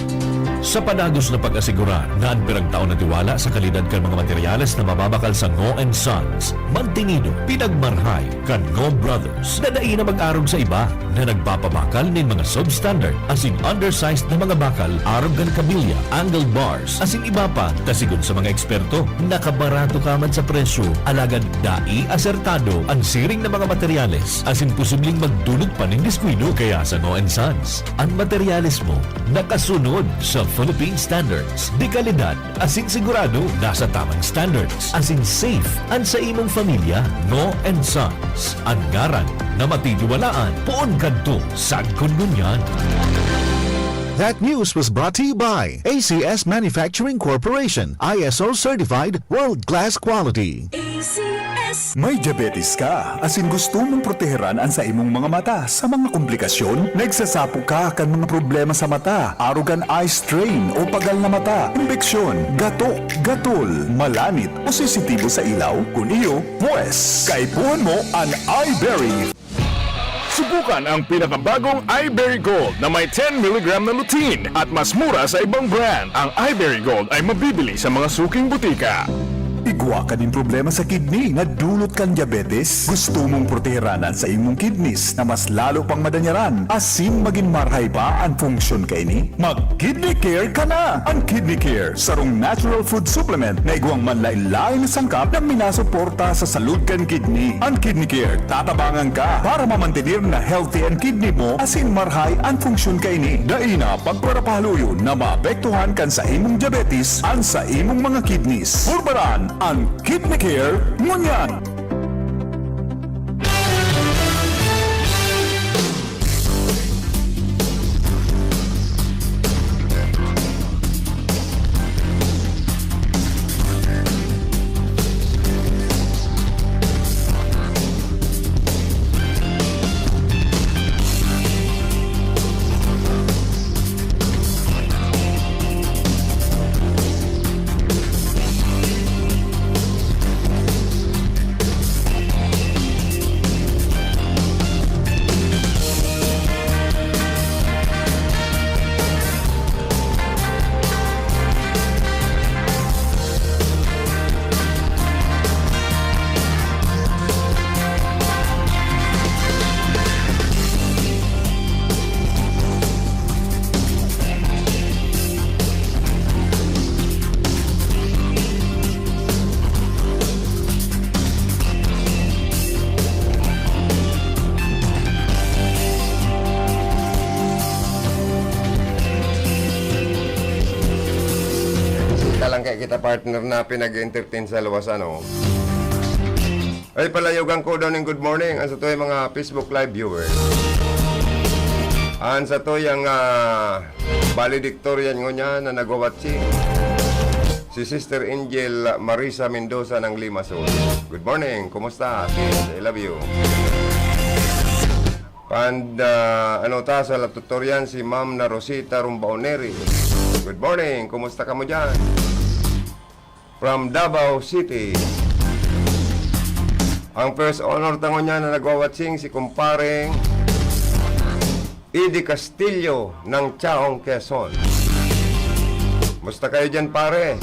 Sa panagos na pag-asigura na ang pirang taon na tiwala sa kalidad kan mga materyales na mababakal sa Ngo & Sons, mantinido, pinagmarhay kan Ngo Brothers na daí na mag-arog sa iba na nagpapabakal ng mga substandard as in undersized na mga bakal, arog kan kabilya, angled bars, as in iba pa, tasigon sa mga eksperto, nakabarato ka man sa presyo, alagad dai asertado ang siring na mga materyales as in posibleng magdulog pa ng diskwido kaya sa Ngo & Sons. Ang materyales mo nakasunod sa Philippine standards. Di kalidad, as in sigurado, nasa tamang standards. As in safe, ang sa imong pamilya, Ngo & Sons. Ang garan na matitiwalaan, poon kadto sa kondunyan. That news was brought to you by ACS Manufacturing Corporation. ISO certified world-class quality. ACS. May diabetes ka, asin gusto mong proteheran ang sa imong mga mata sa mga komplikasyon? Nagsasapo ka kan mga problema sa mata, arugan eye strain o pagal na mata, imbeksyon, gato, gatol, malanit o sensitibo sa ilaw? Kung iyo, pues, kaipuhan mo ang iBerry. Subukan ang pinakabagong iBerry Gold na may 10 mg na lutein at mas mura sa ibang brand. Ang iBerry Gold ay mabibili sa mga suking butika. Igwa ka din problema sa kidney na dulot kang diabetes? Gusto mong proteheranan sa imong kidneys na mas lalo pang madanyaran asin maging marhay pa ang funksyon kay ni? Mag-Kidney Care ka na! Ang Kidney Care, sarong natural food supplement na igwang manlain-lain na sangkap na minasuporta sa salud kan kidney. Ang Kidney Care, tatabangan ka para mamantenir na healthy ang kidney mo asin marhay ang funksyon kay ni. Daina pagparapaluyo na maapektuhan kan sa imong diabetes ang sa imong mga kidneys. Purbaran ang Kidney Care ngunyan. kita partner na pinag-entertain sa luwasan, oh. Ay, palayogan ko daw ng good morning. Ang sa to yung mga Facebook Live viewers. Ang sa to yung valedictorian niya na nagwawatsi. Si Sister Angel Marisa Mendoza ng Limassol. Good morning, kumusta? I love you. And sa tutorian si Ma'am na Rosita Rumbaoneri. Good morning, kumusta ka mo dyan? From Davao City. Ang first honor tango niya na nagwawatsing si kumparing Eddie Castillo ng Chaong, Quezon. Musta kayo dyan, pare?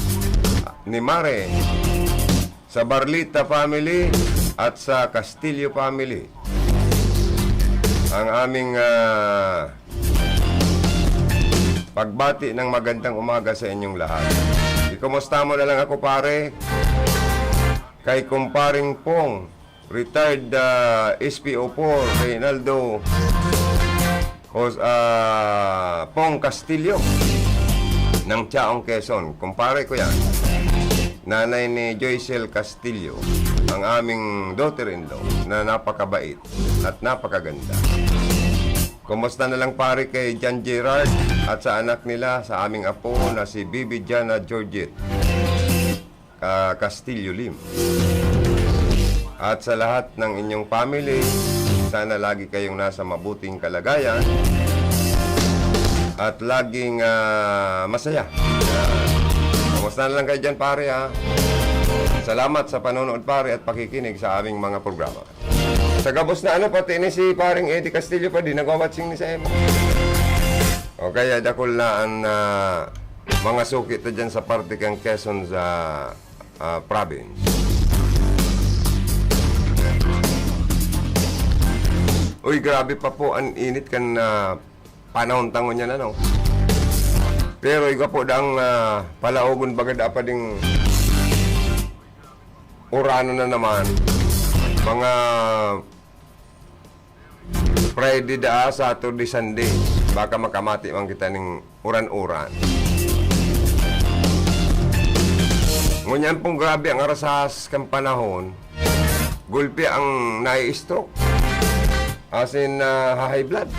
Ni Mare, sa Barlita family at sa Castillo family. Ang aming pagbati ng magandang umaga sa inyong lahat. Ikumusta mo na lang ako, pare, kay kumparing Pong, retired SPO4, Reynaldo Pong Castillo ng Chaong, Quezon. Kumpare ko yan. Nanay ni Joycel Castillo, ang aming daughter-in-law na napakabait at napakaganda. Kumusta na lang, pare, kay John Gerard at sa anak nila, sa aming apo na si Bibi Jana Georgette Castillo Lim. At sa lahat ng inyong family, sana lagi kayong nasa mabuting kalagayan at laging masaya. Kumusta na lang kayo dyan, pare, ha? Salamat sa panonood, pare, at pakikinig sa aming mga programa. Sa gabos na pati ni si paring Eddie Castillo pa din, nagwawatsing ni sa emo. O kaya dakol na ang mga sukit na dyan sa parte kang Quezon sa province. Uy, grabe pa po ang init kan panahon tango niya na, no? Pero iga po dang palaogon bagad pa ding urano na naman. Mga Friday Saturday, Sunday. Baka makamati man kita ng uran-uran. Ngunyan pong grabe ang arasas kang panahon. Gulpi ang nai-stroke. As in, high blood.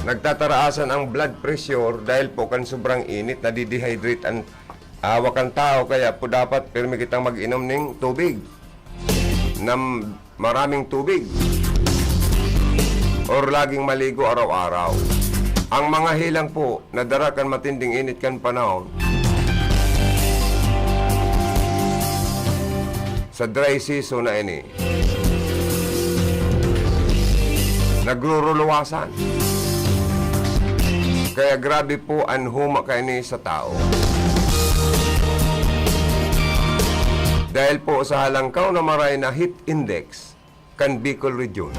Nagtataraasan ang blood pressure dahil po kan sobrang init, nadidehydrate ang awakan tao. Kaya po dapat pirmi kitang mag-inom ng tubig. Ng maraming tubig. Or laging maligo araw-araw. Ang mga hilang po, nadara kan matinding init kan panahon. Sa dry season na ini. Nagruruluwasan. Kaya grabe po ang huma kaini sa tao. Dahil po sa halangkaw na maray na heat index kan Bicol Region.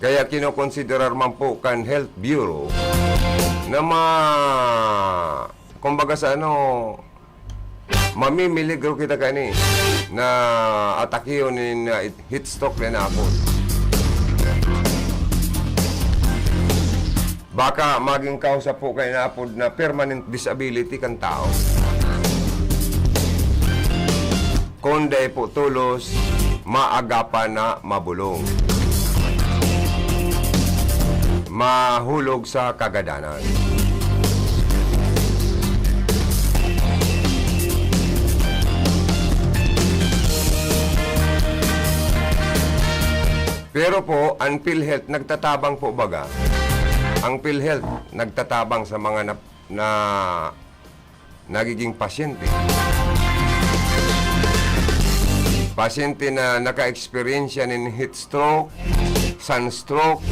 Kaya kinokonsiderar man po kan Health Bureau na kumbaga sa mamimiligro kita kani na atakiyo ni heat stroke na ako. Baka maging kausa po kayo na permanent disability kan tao. Kundi po tulos, maagapan na mabulong. Mahulog sa kagadanan. Pero po, ang PhilHealth nagtatabang po baga. Ang PhilHealth nagtatabang sa mga nagiging pasyente. Pasyente na naka-experience ng heat stroke, sunstroke,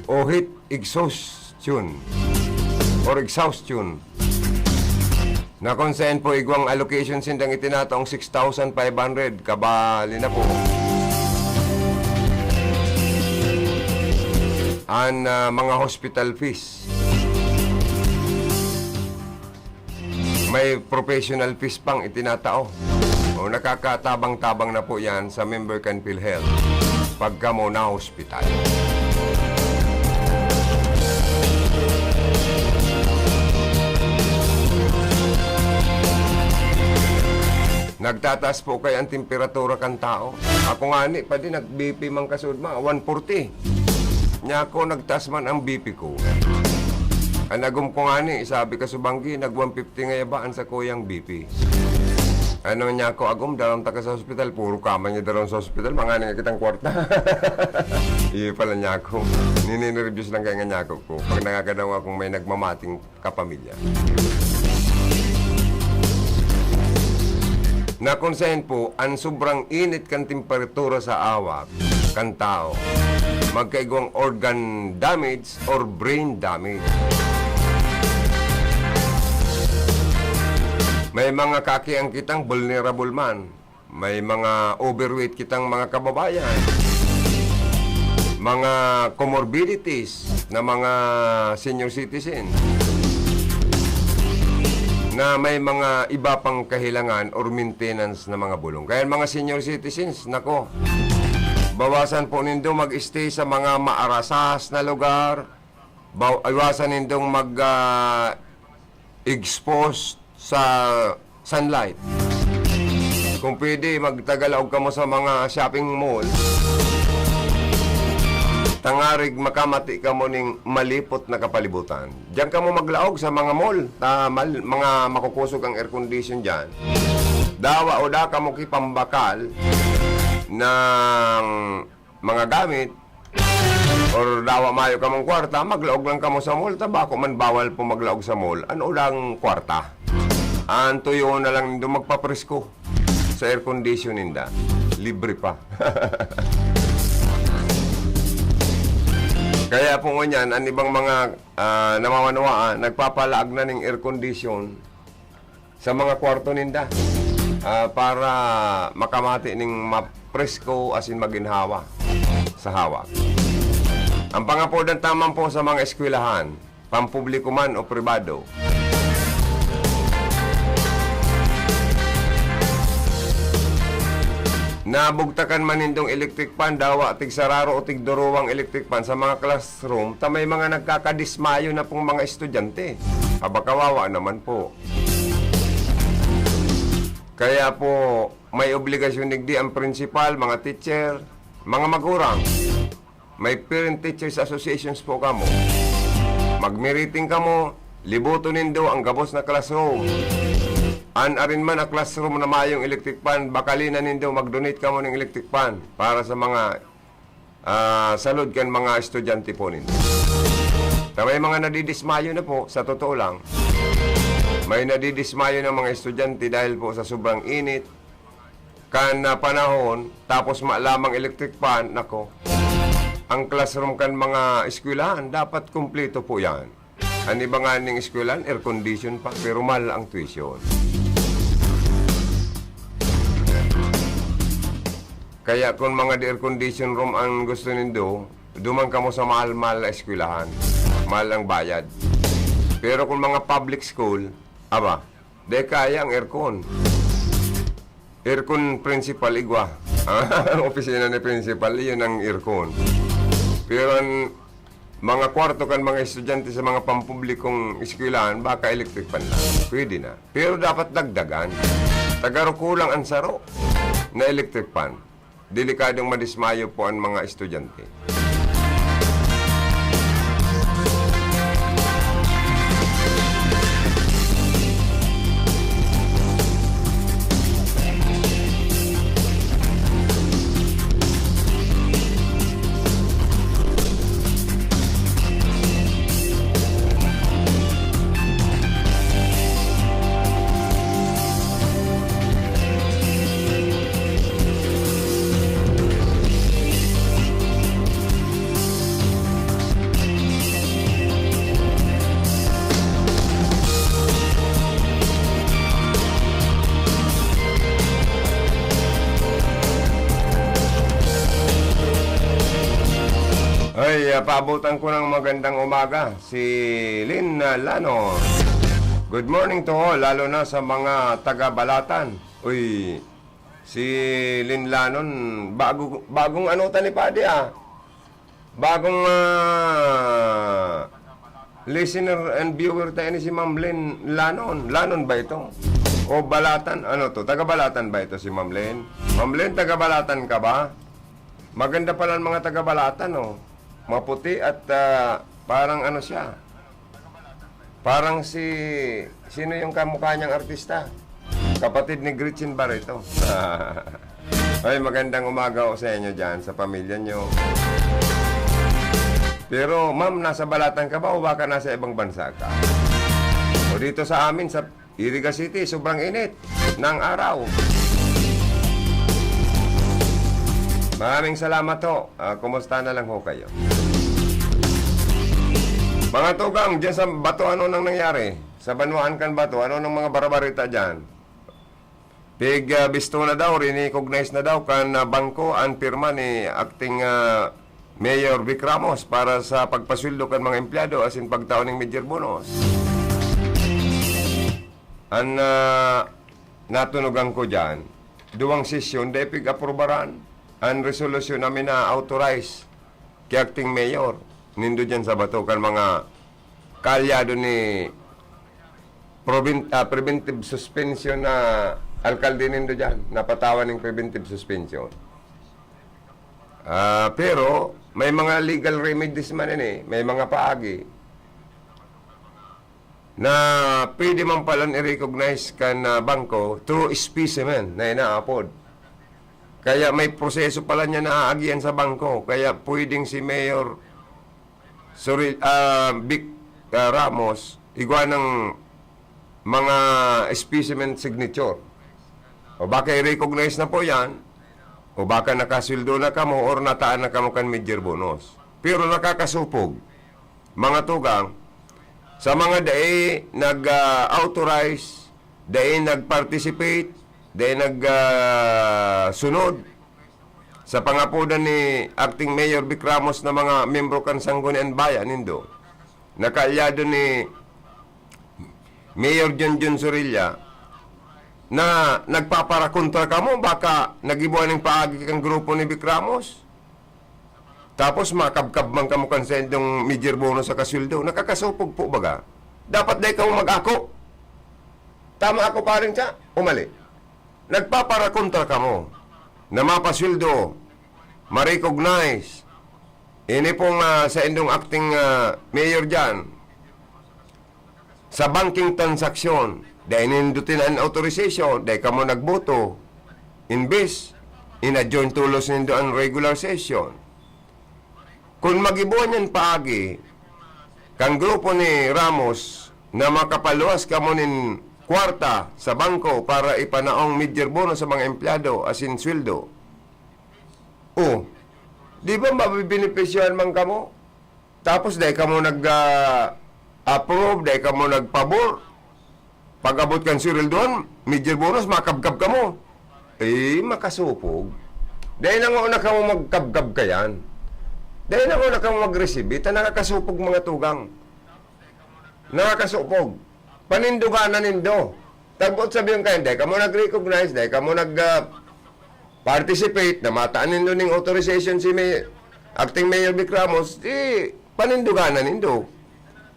o heat exhaustion or exhaustion. Na kung saan po igwang allocation sindang itinataong 6,500 kabali na po. Ang mga hospital fees. May professional fees pang itinatao. O nakakatabang-tabang na po yan sa member kan PhilHealth pagka mo na hospital. Nagtataas po kay ang temperatura kan tao. Ako nga ni, pwede nag-BP man kasud ma, 140. Nya ako nagtaas man ang BP ko. Anagum ko nga ni, sabi ka subanggi, nag-150 nga yabaan sa kuyang BP. Ano niya ako, agum, dalam taka sa hospital, puro kama niya dalam sa hospital, mga nga kitang kwarta. Iyo pala niya ako. Ninireviews lang kaya nga niya ako ko. Pag nakakadaw akong may nagmamating kapamilya. Na-consign po, ang sobrang init kan temperatura sa awak, kan tao, magkaigwang organ damage or brain damage. May mga kakiang kitang vulnerable man. May mga overweight kitang mga kababayan. Mga comorbidities na mga senior citizen. Na may mga iba pang kahilangan or maintenance na mga bulong. Kaya mga senior citizens, nako, bawasan po nindo mag-stay sa mga maarasas na lugar. Iwasan nindong mag-expose sa sunlight. Kung pwede, magtagalaog ka mo sa mga shopping mall. Tangarig makamati ka mo ning malipot na kapalibutan. Diyan ka mo maglaog sa mga mall. Mga makukusog ang air condition dyan. Dawa o da ka mo kipambakal ng mga gamit or dawa mayo ka mong kwarta, maglaog lang ka mo sa mall. Tabako man bawal po maglaog sa mall. Ano lang kwarta? Antuyo na lang nito magpapresko sa air condition ninda. Libre pa. Kaya po ngunyan, ang ibang mga namamanawaan, nagpapalaag na ng air condition sa mga kwarto ninda para makamati ng mapresko asin maginhawa sa hawak. Ang pangapodan tamang po sa mga eskwelahan, pampubliko man o pribado, nabugtakan man nindong electric fan, dawa, tigsararo o tigduruwang electric fan sa mga classroom, may mga nagkakadismayo na pong mga estudyante. Aba, kawawa naman po. Kaya po, may obligasyon digdi ang principal, mga teacher, mga magurang. May parent teachers associations po kamo. Mag-meeting kamo, libuto nindo ang gabos na classroom. Arin man ang classroom na mayong electric fan, bakalina nindo mag-donate ka mo ng electric fan para sa mga salud kan mga estudyante po nindo. May mga nadidismayo na po, sa totoo lang. May nadidismayo na mga estudyante dahil po sa sobrang init, kan panahon, tapos maalamang electric fan, nako. Ang classroom kan mga eskwelahan, dapat kumpleto po yan. Ang iba nga ng eskwelahan, air condition pa, pero mahal ang tuition. Kaya kung mga air condition room ang gusto nindo, duman ka mo sa mahal-mahal na eskwelahan. Mahal ang bayad. Pero kung mga public school, aba, de kaya ang aircon. Aircon principal igwa. Ang opisina ni principal, yun ang aircon. Pero ang mga kwarto kan mga estudyante sa mga pampublikong eskwelahan, baka electric fan lang. Pwede na. Pero dapat dagdagan. Tagaro kulang ang saro na electric fan. Delikadong madismayo po ang mga estudyante. Ay, paabutan ko ng magandang umaga si Lynn Lanon. Good morning to all, lalo na sa mga taga-Balatan. Uy, si Lynn Lanon, bagong ano tani Padi Bagong listener and viewer tayo ni si Ma'am Lynn Lanon. Lanon ba ito? O Balatan, ano to? Taga Balatan ba ito si Ma'am Len? Ma'am Len, taga Balatan ka ba? Maganda pala ang mga taga Balatan, oh. Maputi at parang ano siya. Parang sino yung kamukha niyang artista? Kapatid ni Gretchen Barreto. Ay, magandang umaga ko sa inyo dyan, sa pamilya nyo. Pero, ma'am, nasa Balatan ka ba o baka nasa ibang bansa ka? O dito sa amin, sa Iriga City, sobrang init ng araw. Maraming salamat ho. Kumusta na lang ho kayo? Mga tugang, dyan sa Bato, ano nang nangyari? Sa Banuan kan Bato, ano nang mga barabarita dyan? Bisto na daw, recognize na daw kan bangko ang pirma ni acting Mayor Vic Ramos para sa pagpasweldo kan mga empleyado as in pagtaon ng major bonus. Ang natunugan ko dyan, duwang sesyon, dapat aprobaran ang resolusyon namin na authorize kay acting mayor. Nindo dyan sa Bato, kan mga kalyado ni preventive suspension na alkalde nindo dyan, napatawan ng preventive suspension. Pero, may mga legal remedies man ini, may mga paagi na pwede man palang i-recognize kan bangko through specimen na inaapod. Kaya may proseso pala niya na aagian sa bangko. Kaya pwedeng si Mayor Vic Ramos igwa ng mga specimen signature. O baka i-recognize na po yan, o baka nakasweldo na kamo or nataan na kamo kan major bonus. Pero nakakasupog, mga tugang, sa mga dae nag-authorize, dae nag-participate, dae nag-sunod sa pangapudan ni acting Mayor Vic Ramos na mga membro kan Sangguniang Bayan nindo. Nakaalyado ni Mayor John Sorilla na nagpaparakontra ka mo, baka nagibuan ng paagi kang grupo ni Vic Ramos. Tapos makabkab man ka mo kansendong major bonus sa kasweldo. Nakakasupog po baga. Dapat dahil ka mag-ako. Tama ako pa rin siya, o mali? Nagpaparakontra ka mo na mapasweldo, ma-recognize. Ini pong sa indong acting mayor dyan, sa banking transaksyon, dahil nindutin ang authorization, dahil ka mo nagboto, imbes, in-adjourn tulos nindo ang regular session. Kung mag-ibuan yan paagi, kang grupo ni Ramos na makapaluwas ka mo nin kwarta sa bangko para ipanaong major bonus sa mga empleyado as in sweldo. O, di ba mabibinipisyohan man ka mo? Tapos dahil ka mo nag-approve, dahil ka mo nagpabor, pag-abot kang sweldoan, major bonus, makabkab ka mo. Eh, makasupog. Dahil na ka mo magkabkab ka yan. Dahil na ka mo mag-receive, nakakasupog mga tugang. Nakakasupog. Paninduganan nindo. Tagbot sabihin kayo, dahil ka mo nag-recognize, dahil ka mo nag-participate, na mataan nindo ng authorization si acting Mayor Vic Ramos, paninduganan nindo.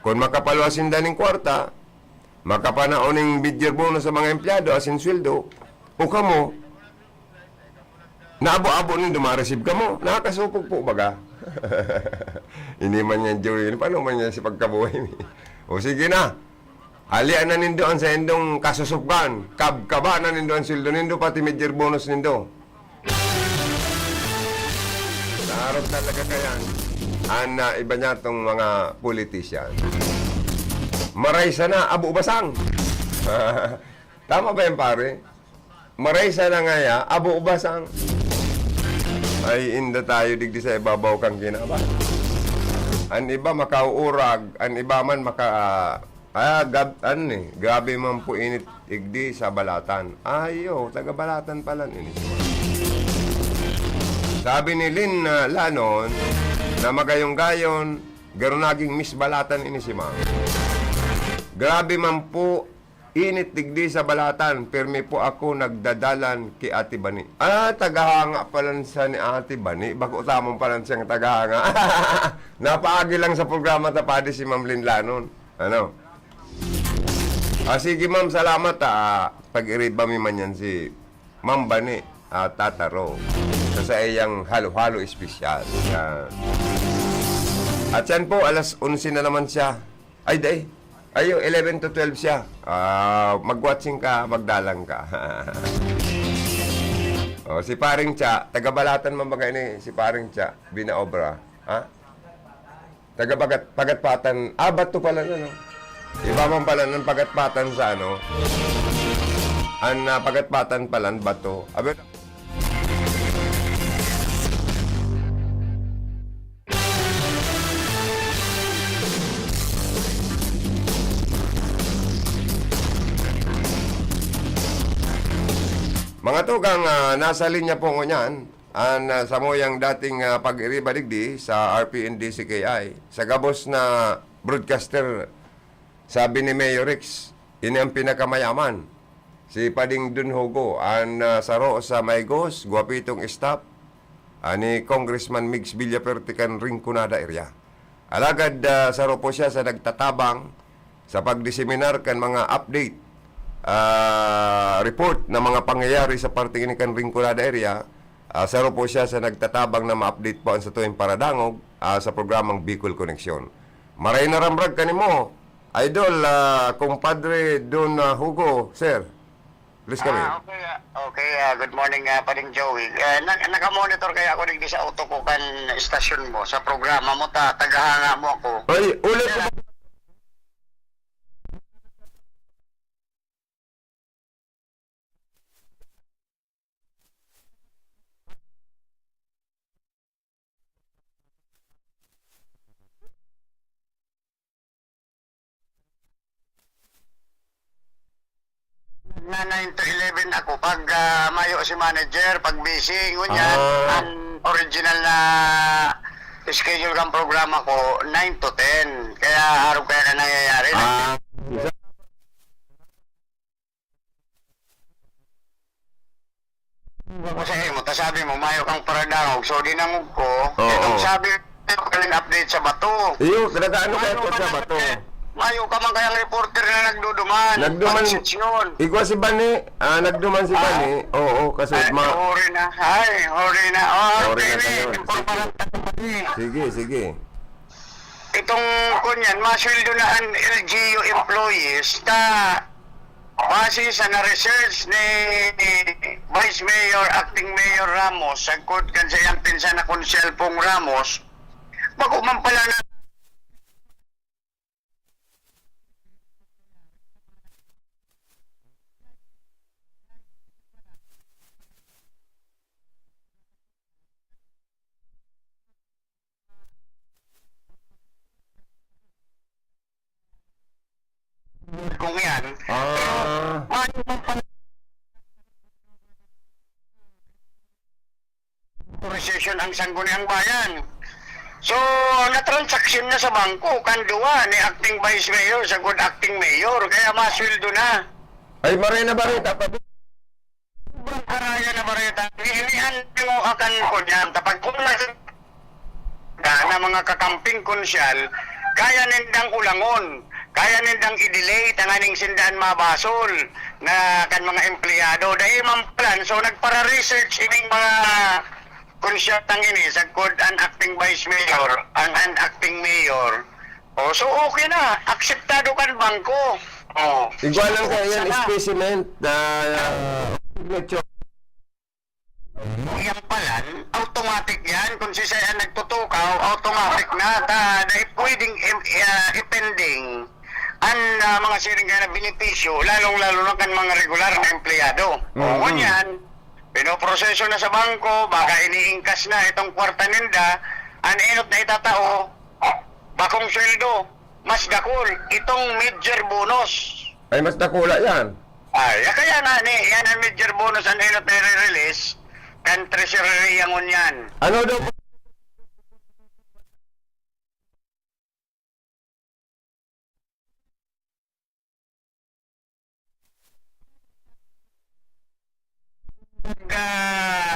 Kung makapaluasin ng kwarta, makapanaon ng major bonus sa mga empleyado as in sweldo, o ka mo, naabo-abo nindo ma-receive ka mo, nakakasupog po baga. Hindi man yan, Joey. Paano man yan si pagkabuhay ni? O sige na. Alian na nindo ang sa indong kasusupgan. Kabkaba na nindo ang sildo nindo, pati major bonus nindo. Naharap talaga kayan. Iba niya itong mga politician. Maraysa na, abo basang. Tama ba yan, pare? Maraysa na nga ya, abo basang. Ay, inda tayo digdi sa ibabaw kang kinaba. An iba makauurag, an iba man gabi man po init igdi sa Balatan. Ayo, taga Balatan pala ini. Sabi ni Lynn Lanon na magayong-gayon, garo naging Miss Balatan ini si Ma'am. Grabe man po init digdi sa Balatan, permi po ako nagdadalan kay Ate Bani. Tagahanga pala siya ni Ate Bani. Bako tamang pala siyang tagahanga. Napaagi lang sa programa tapadi si Ma'am Lynn Lanon. Ano? Sige ma'am, salamat. pag-iriba mi man yan si Mamba ni Tataro. Sa iyang halo-halo espesyal. Yan. At yan po, alas 11 na naman siya. Ay, day. Ayo, 11 to 12 siya. Mag-watching ka, magdalang ka. Si Paring Cha, taga-balatan mamagay ni si Paring Cha, binaobra. Ha? Taga-pagatpatan. Bato pala na, no? Iba man pala ng pagatpatan sa ano. Ang pagatpatan pala, bato. Mga tugang nasa linya po ngunyan sa moyang dating pag-iriba digdi sa RPND CKI sa gabos na broadcaster sabi ni Mayor Rex ini ang pinakamayaman si Pading Dunhogo saro sa Maygos guwapitong staff ni Congressman Migs Villaperte kan Rinconada area alagad saro po siya sa nagtatabang sa pagdiseminar kan mga update report na mga pangyayari sa parting ini kan Rinconada area. Saro po siya sa nagtatabang na ma-update po ang sa tuwing paradangog sa programang Bicol Connection. Maray na ramrag kanimo, Idol, kumpadre Don Hugo, sir. Please kami. Okay, good morning, Pading Joey. Naka-monitor kaya ako digdi sa auto ko kan stasyon mo sa programa mo tagahanga mo ako. Ay, ulit po. Na 9 to 11 ako pag mayo si manager, pag busy, ngunyan, ang original na schedule kang programa ko 9 to 10. Kaya harap kaya ka nangyayari. Kasi mo, sabi mo, mayo kang paradangog, so dinangog ko. Itong sabi ko kaling update sa bato. Iyo, kadagaano kayo po sa bato? Mayo ka man kayang reporter na nagduduman. Igwa si Bani, nagduman si Bani. Oo, kasi hori na. Hori na kayo. Sige. Itong kunyan, masweldo na ang LGU employees na base sa na-research ni Vice Mayor, Acting Mayor Ramos, sagkot kan sa iyang pinsan na Konsyel Pong Ramos, bago man pala na kung yan, authorization ang sangguniang bayan. So, na-transaction na sa bangko, kanduwa ni Acting Vice Mayor sa good Acting Mayor, kaya masweldo na. Ay, Marina Barita pa. Araya na barita. Hinihan mo akan ko niyan. Tapag kung na mga kakamping konsyal, kaya nindang ulangon. Kaya nindang i-delay tanganing sindaan mabasol na kan mga empleyado. Dahil mamplan, so nagpara-research ining mga konsyatang ini sa good an acting vice mayor, ang acting mayor. So okay na, akseptado kan bangko. Igual lang kayo yan, specimen na signature. Yang palan, automatic yan. Kung si Sayan nagtutukaw, automatic na. Dahil pwedeng ipending ang mga siring na benepisyo, lalong-lalo na kan mga regular na empleyado. O yan, pinoproseso na sa bangko, baka iniingkas na itong kwarta ninda, inot na itatao, bakong sweldo, mas dakol, itong major bonus. Ay, mas dakula yan. Kaya na, yan ang major bonus ang inot na i-release, kan treasury yangon yan. Ano daw?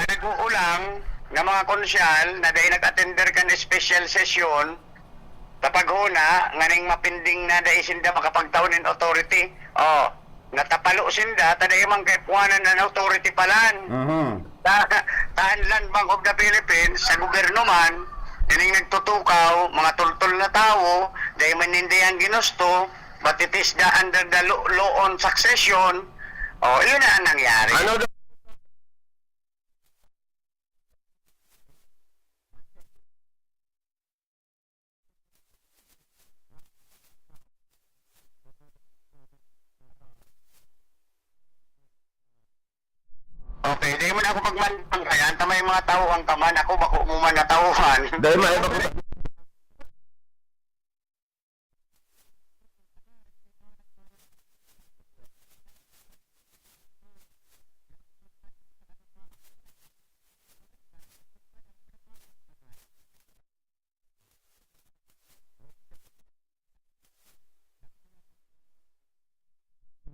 Nag-uulang ng mga konsyal na dahil nag-attender kan special session tapag huna, nganing mapinding na dahil sinda makapagtaunin authority. natapalo sinda, taday man kay puwanan ng authority palan. Land Bank of the Philippines, sa gobyerno man, dining nagtutukaw, mga tultol na tao, dahil man hindi ang ginusto, but it is the under the law on succession, yun na ang nangyari. Ano daw? Okay, di man ako magmantang kaya, tamay mga tao ang kaman, ako bako mo man natauhan. Dahil maiba ko.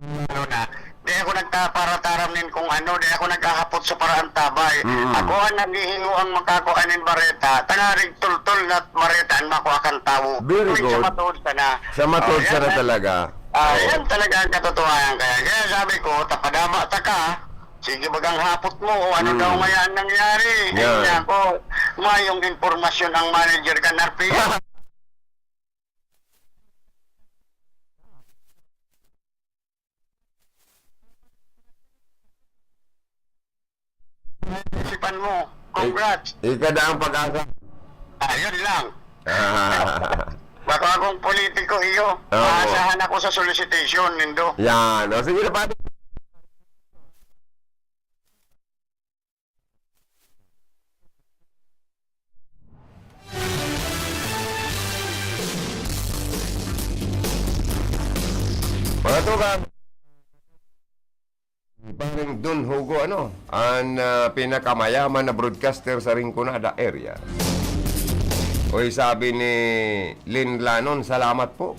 Ano na, di ako nagkaparataramnin kung ano, di ako nagkahapot sa paraan tabay. Ako ang naghihingo ang makakuanin bareta, tangarig tultol na bareta ang makuha tao. Very Tuwing good. Sa matuod sa na. Sa matuod sa na yan, talaga. Yan talaga ang katotohanan kaya. Kaya sabi ko, tapadama ta ka, sige bagang hapot mo o ano daw ngayon nangyari. Yan. Kaya ako, mayong informasyon ang manager ka narpi. Isipan mo, congrats. Ikada ang pag-asa. Ayun lang. Baka akong politiko iyo. Oo. Maasahan ako sa solicitation, Nindo. Yan. O, sige na, pati. Mga tugang, parang Don Hugo, ang pinakamayaman na broadcaster sa Rinconada area. Oy, sabi ni Lynn Lanon, salamat po.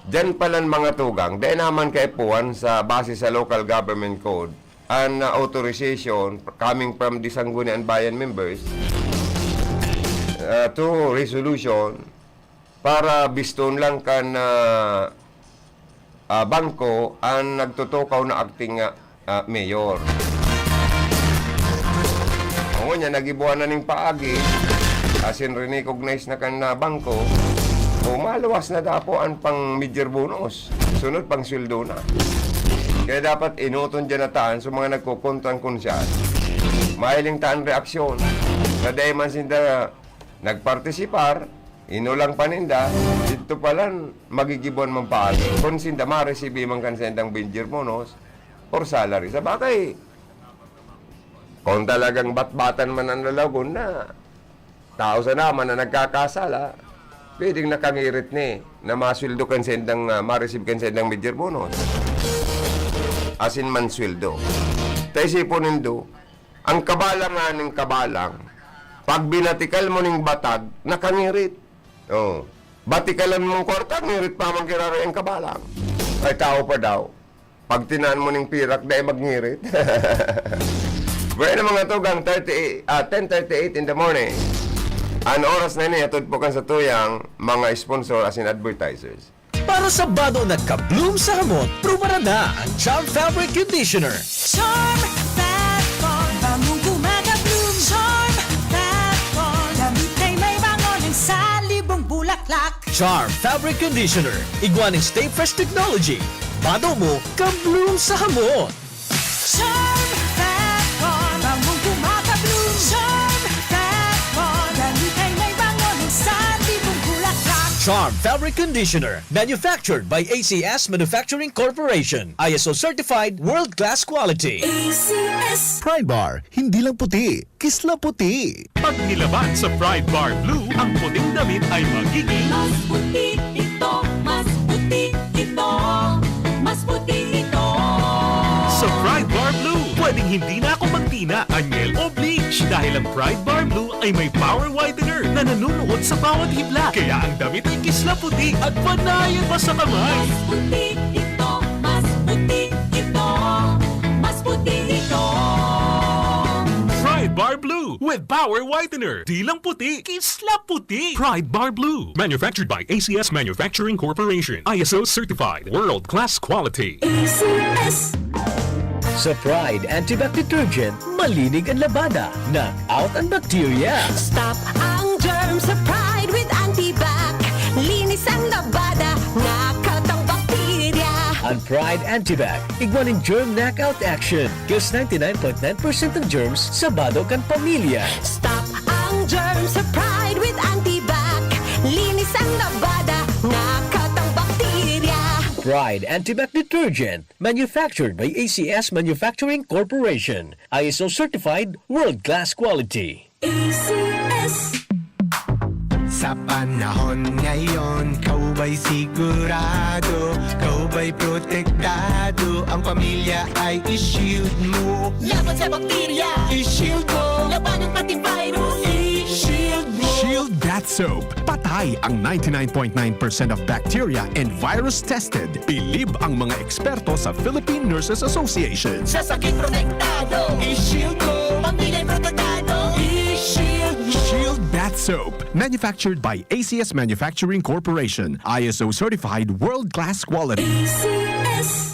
Diyan palan mga tugang, dahil naman kay Puan sa base sa local government code, an authorization coming from the Sangguniang Bayan members to resolution para biston lang kan bangko ang nagtutukaw na acting mayor. Oo niya, nagibuan na ning paagi, asin recognize na kan bangko, o maluwas na dapo ang pang major bonus, sunod pang sweldo na. Kaya dapat inuton dyan na taan sa mga nagkukuntang kunsyal. Mahiling taan reaksyon. Na dahil man sinda nagpartisipar, inulang paninda, dito palan magigibon man paagi. Kung sinda ma-receive man kan sendang major bonus or salary. Sa bagay, kung talagang batbatan man ang lalagon na tao sa naman na nagkakasala, pwedeng nakangirit ni na masweldo kan sendang, ma-receive kan sendang major bonus. Asin man sweldo. Tayo sipon nindo, ang kabalang nga ng kabalang, pag binatikal mo ng batag, nakangirit. Oh. Batikalan mong kwarta, ngirit pa man kiraro ang kabalang. Ay tao pa daw. Pag tinaan mo ng pirak, dahil magngirit. Bueno mga tugang, 10:38 in the morning. Ang oras na ini, atod po kan sa tuyang mga sponsor as in advertisers. Para sa bado na kabloom sa hamot, pruba na ang Charm Fabric Conditioner. Charm Fat Bond, bamong gumagabloom. Charm Fat Bond, damit ay may bangon ng salibong bulaklak. Charm Fabric Conditioner. Iguaning Stay Fresh Technology. Bado mo, kabloom sa hamot. Charm Fat Bond, bamong gumagabloom. Charm Fat Bond, damit ay may bangon ng salibong bulaklak. Charm Fabric Conditioner. Manufactured by ACS Manufacturing Corporation. ISO certified world-class quality. ACS. Pride Bar, hindi lang puti, kisla puti. Pag nilaban sa Pride Bar Blue, ang puting damit ay magiging Mas puti ito, mas puti ito, mas puti ito. sa Pride Bar Blue. Pwedeng hindi na ako magtina, anyel o bleach dahil ang Pride Bar Blue ay may power whitener na nanunuot sa bawat hibla. Kaya ang damit ay kisla puti at panayan pa sa kamay. Mas puti ito, mas puti ito, mas puti ito. Pride Bar Blue, Blue with Power Whitener. Di lang puti, kislap puti. Pride Bar Blue. Manufactured by ACS Manufacturing Corporation. ISO certified. World-class quality. ACS. Sa Pride Antibac Detergent, malinig ang labada. Knock out ang bacteria. Stop ang germs sa Pride with Antibac. Linis ang labada, knockout ang bakterya. Ang Pride Antibac, igwaning germ knockout action. Kills 99.9% ng germs sa bado kan pamilya. Stop ang germs sa Pride with Antibac. Linis ang labada, knockout ang bakterya. Pride Antibac Detergent, manufactured by ACS Manufacturing Corporation. ISO certified, world-class quality. ACS. Sa panahon ngayon, kau ba'y sigurado? Kau ba'y protektado? Ang pamilya ay i-shield mo. Laban sa bakterya, I-shield mo. laban ng pati virus, i-shield mo. Shield That Soap. Patay ang 99.9% of bacteria and virus tested. Believe ang mga eksperto sa Philippine Nurses Association. Sa sakit protektado, I-shield mo. pamilya protektado, i-shield mo. Shield Bath Soap. Manufactured by ACS Manufacturing Corporation. ISO certified world-class quality. ACS.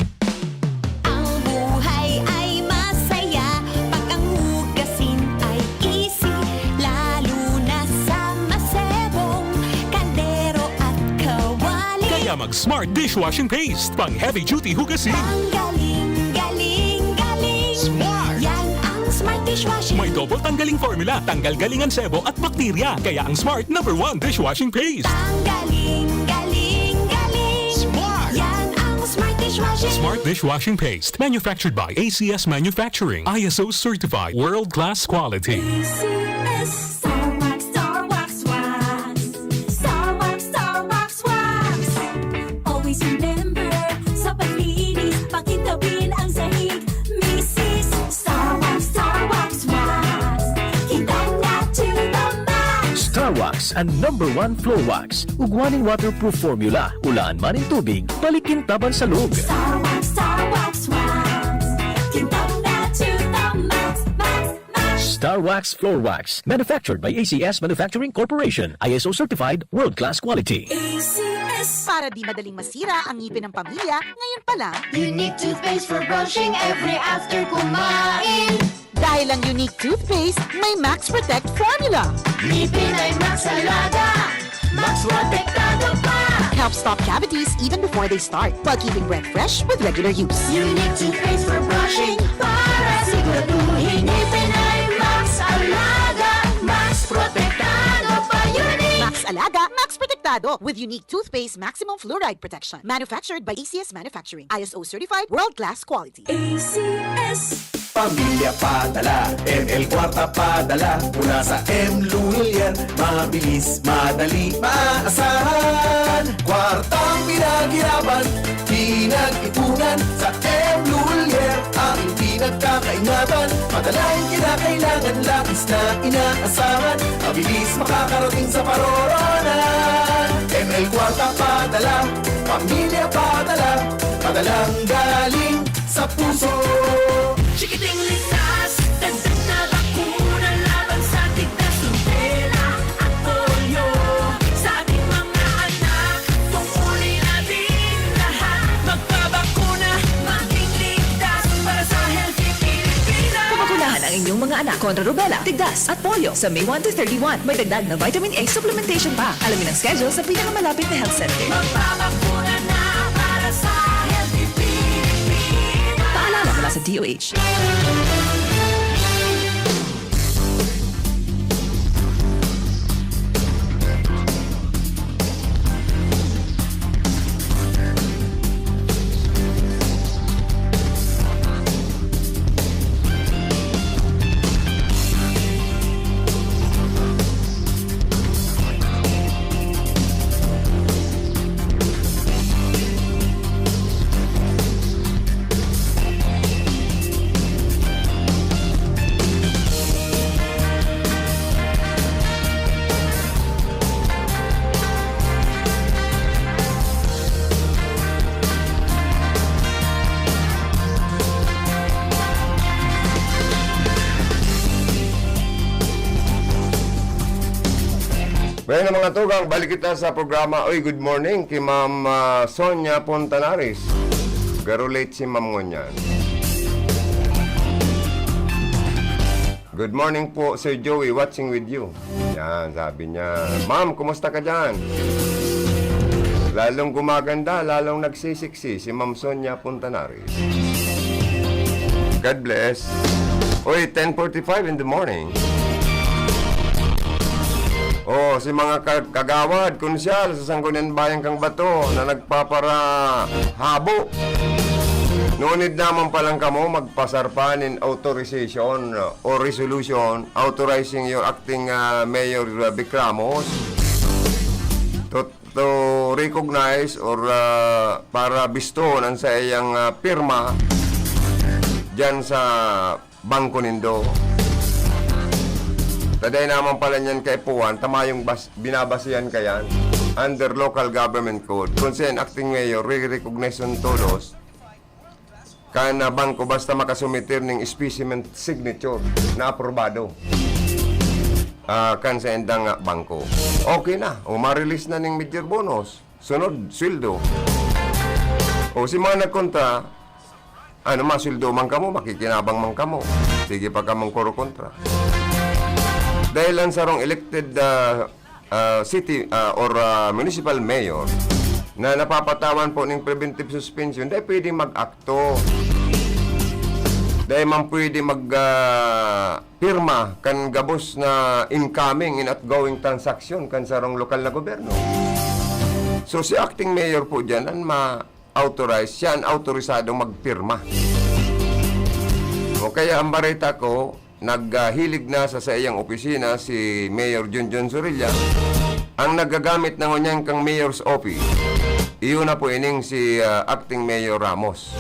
Ang buhay ay masaya pag ang hugasin ay easy, lalo na sa masebong kaldero at kawali. Kaya mag-Smart Dishwashing Paste. Pang heavy-duty hugasin. Ang galing, galing, galing. Smart! Yan ang Smart Dishwashing. May double tanggaling formula. Tanggal galingan sebo at bakterya. Kaya ang Smart #1 Dishwashing Paste. Ang galing, galing, galing. Smart! Yan ang Smart Dishwashing. Smart Dishwashing Paste. Manufactured by ACS Manufacturing. ISO certified. World-class quality. ACS. Star Wax, Star Wax, Wax. Star Wax, Star Wax, Wax. Always remember, sa paglinis, pakintabin ang sahig. Mrs. Star Wax, Wax. Kitang na to the max. Star Wax ang #1 floor wax. Ugwaning waterproof formula. Ulaan man ang tubig, balikin taban sa loob. Star Wax, Wax. Kitang na to the max, max, max. Star Wax Floor Wax. Manufactured by ACS Manufacturing Corporation. ISO certified, world-class quality. ACS. Para di madaling masira ang ngipin ng pamilya, ngayon pa lang, Unique toothpaste for brushing every after kumain. dahil ang unique toothpaste, may Max Protect formula. Ngipin ay Max Alaga, Max Protektado pa. Helps stop cavities even before they start, while keeping breath fresh with regular use. Unique toothpaste for brushing para siguraduhin ngipin ay Max Alaga, Max Protektado pa. Unique. Max Alaga, Max Protectado with unique toothpaste maximum fluoride protection. Manufactured by ACS Manufacturing. ISO certified, world-class quality. ACS. Pamilya padala, ML Kwarta padala. Mula sa M. Lulian, mabilis, madali, maasahan. Kwartang pinaghirapan, pinag-ipunan. Sa M. Lulian, aking pinagkakaingatan. Padalang kinakailangan, labis na inaasahan. Mabilis makakarating sa paroronan. ML Kwarta padala, pamilya padala. Padalang galing sa puso. Chikiting likas, dagdag na bakuna laban sa tignas, lutera at polio. Sa ating mga anak, tungkulin natin lahat. Magpabakuna, maging ligtas para sa healthy Pilipinas. Pabakunahan ang inyong mga anak kontra rubella, tigdas at polio sa May 1 to 31. May dagdag na vitamin A supplementation pa. Alamin ang schedule sa pinakamalapit na health center. Magpabakuna na para sa healthy Pilipinas. Paalala mula sa DOH. Bueno mga tugang, balik kita sa programa. Oy, good morning kay Ma'am Sonia Pontanaris. Pero late si Ma'am Ngonyan. Good morning po, Sir Joey, watching with you. Yan, sabi niya. Ma'am, kumusta ka dyan? Lalong gumaganda, lalong nagsisiksi si Ma'am Sonia Pontanaris. God bless. Oy, 10:45 in the morning. Oh, si mga kagawad, konsyal sa Sangguniang Bayan Kang Bato na nagpapara habo. Ngunit naman palang kamo magpasarpan in authorization or resolution authorizing your acting Mayor Vic Ramos to recognize or para bistonan sa iyang pirma dyan sa Bangko Nindo. Taday naman pala niyan kay Puan, tama yung binabasihan kayan under local government code. Kung siya acting mayor, re-recognition todos kana bangko basta makasumitir ng specimen signature na aprobado kan sa endang bangko. Okay na, o ma-release na ng major bonus. Sunod, sweldo. O si mga nagkontra, ano sweldo man kamo, makikinabang man kamo. Sige pa kamong kuro kontra. Dahil lang sarong elected city or municipal mayor na napapatawan po ng preventive suspension, dahil pwede mag-akto. Dahil man pwede mag-pirma kan gabos na incoming and outgoing transaction kan sarong lokal na gobyerno. So si acting mayor po dyan ang ma-authorize, siya ang autorisadong magpirma. O kaya ang barita ko, naghilig na sa iyang opisina si Mayor Junjun Zorilla ang nagagamit ng kanyang kang mayor's office. Iyon na po ining si acting Mayor Ramos.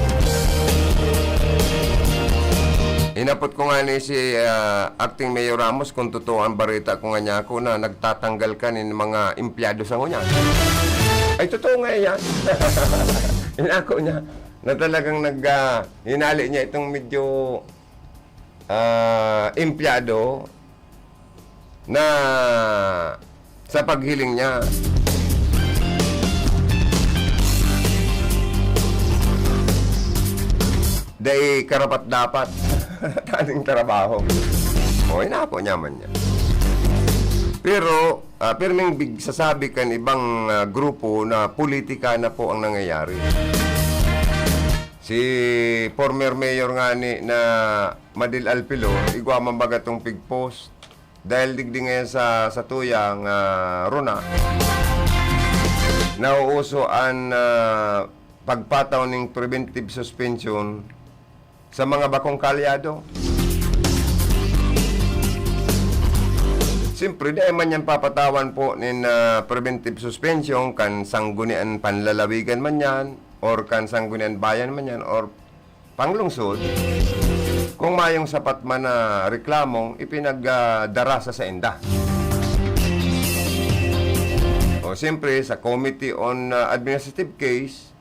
Inapot ko nga ni si acting Mayor Ramos kung totoo ang barita ko nga niya ako na nagtatanggal ka ng mga empleyado sa kanya. Ay, totoo nga yan. Inako niya na talagang hinali niya itong medyo empleyado na sa paghiling niya dahil karapat dapat taning trabaho. O inapo niya man niya. Pero pirming sasabi kan ibang grupo na politika na po ang nangyayari. Si former mayor nga ni na Madil Alpilo, igwa man baga tong pigpost dahil digdi ngayon sa tuyang Rona. Nauuso ang pagpataw ng preventive suspension sa mga bakong kalyado. Siyempre, dahil man yan papatawan po ng preventive suspension kan sanggunian panlalawigan man yan or kan sanggunian bayan man yan or panglungsod, kung mayong sapat man na reklamong ipinagdarasa sa enda. O siyempre, sa Committee on Administrative Case,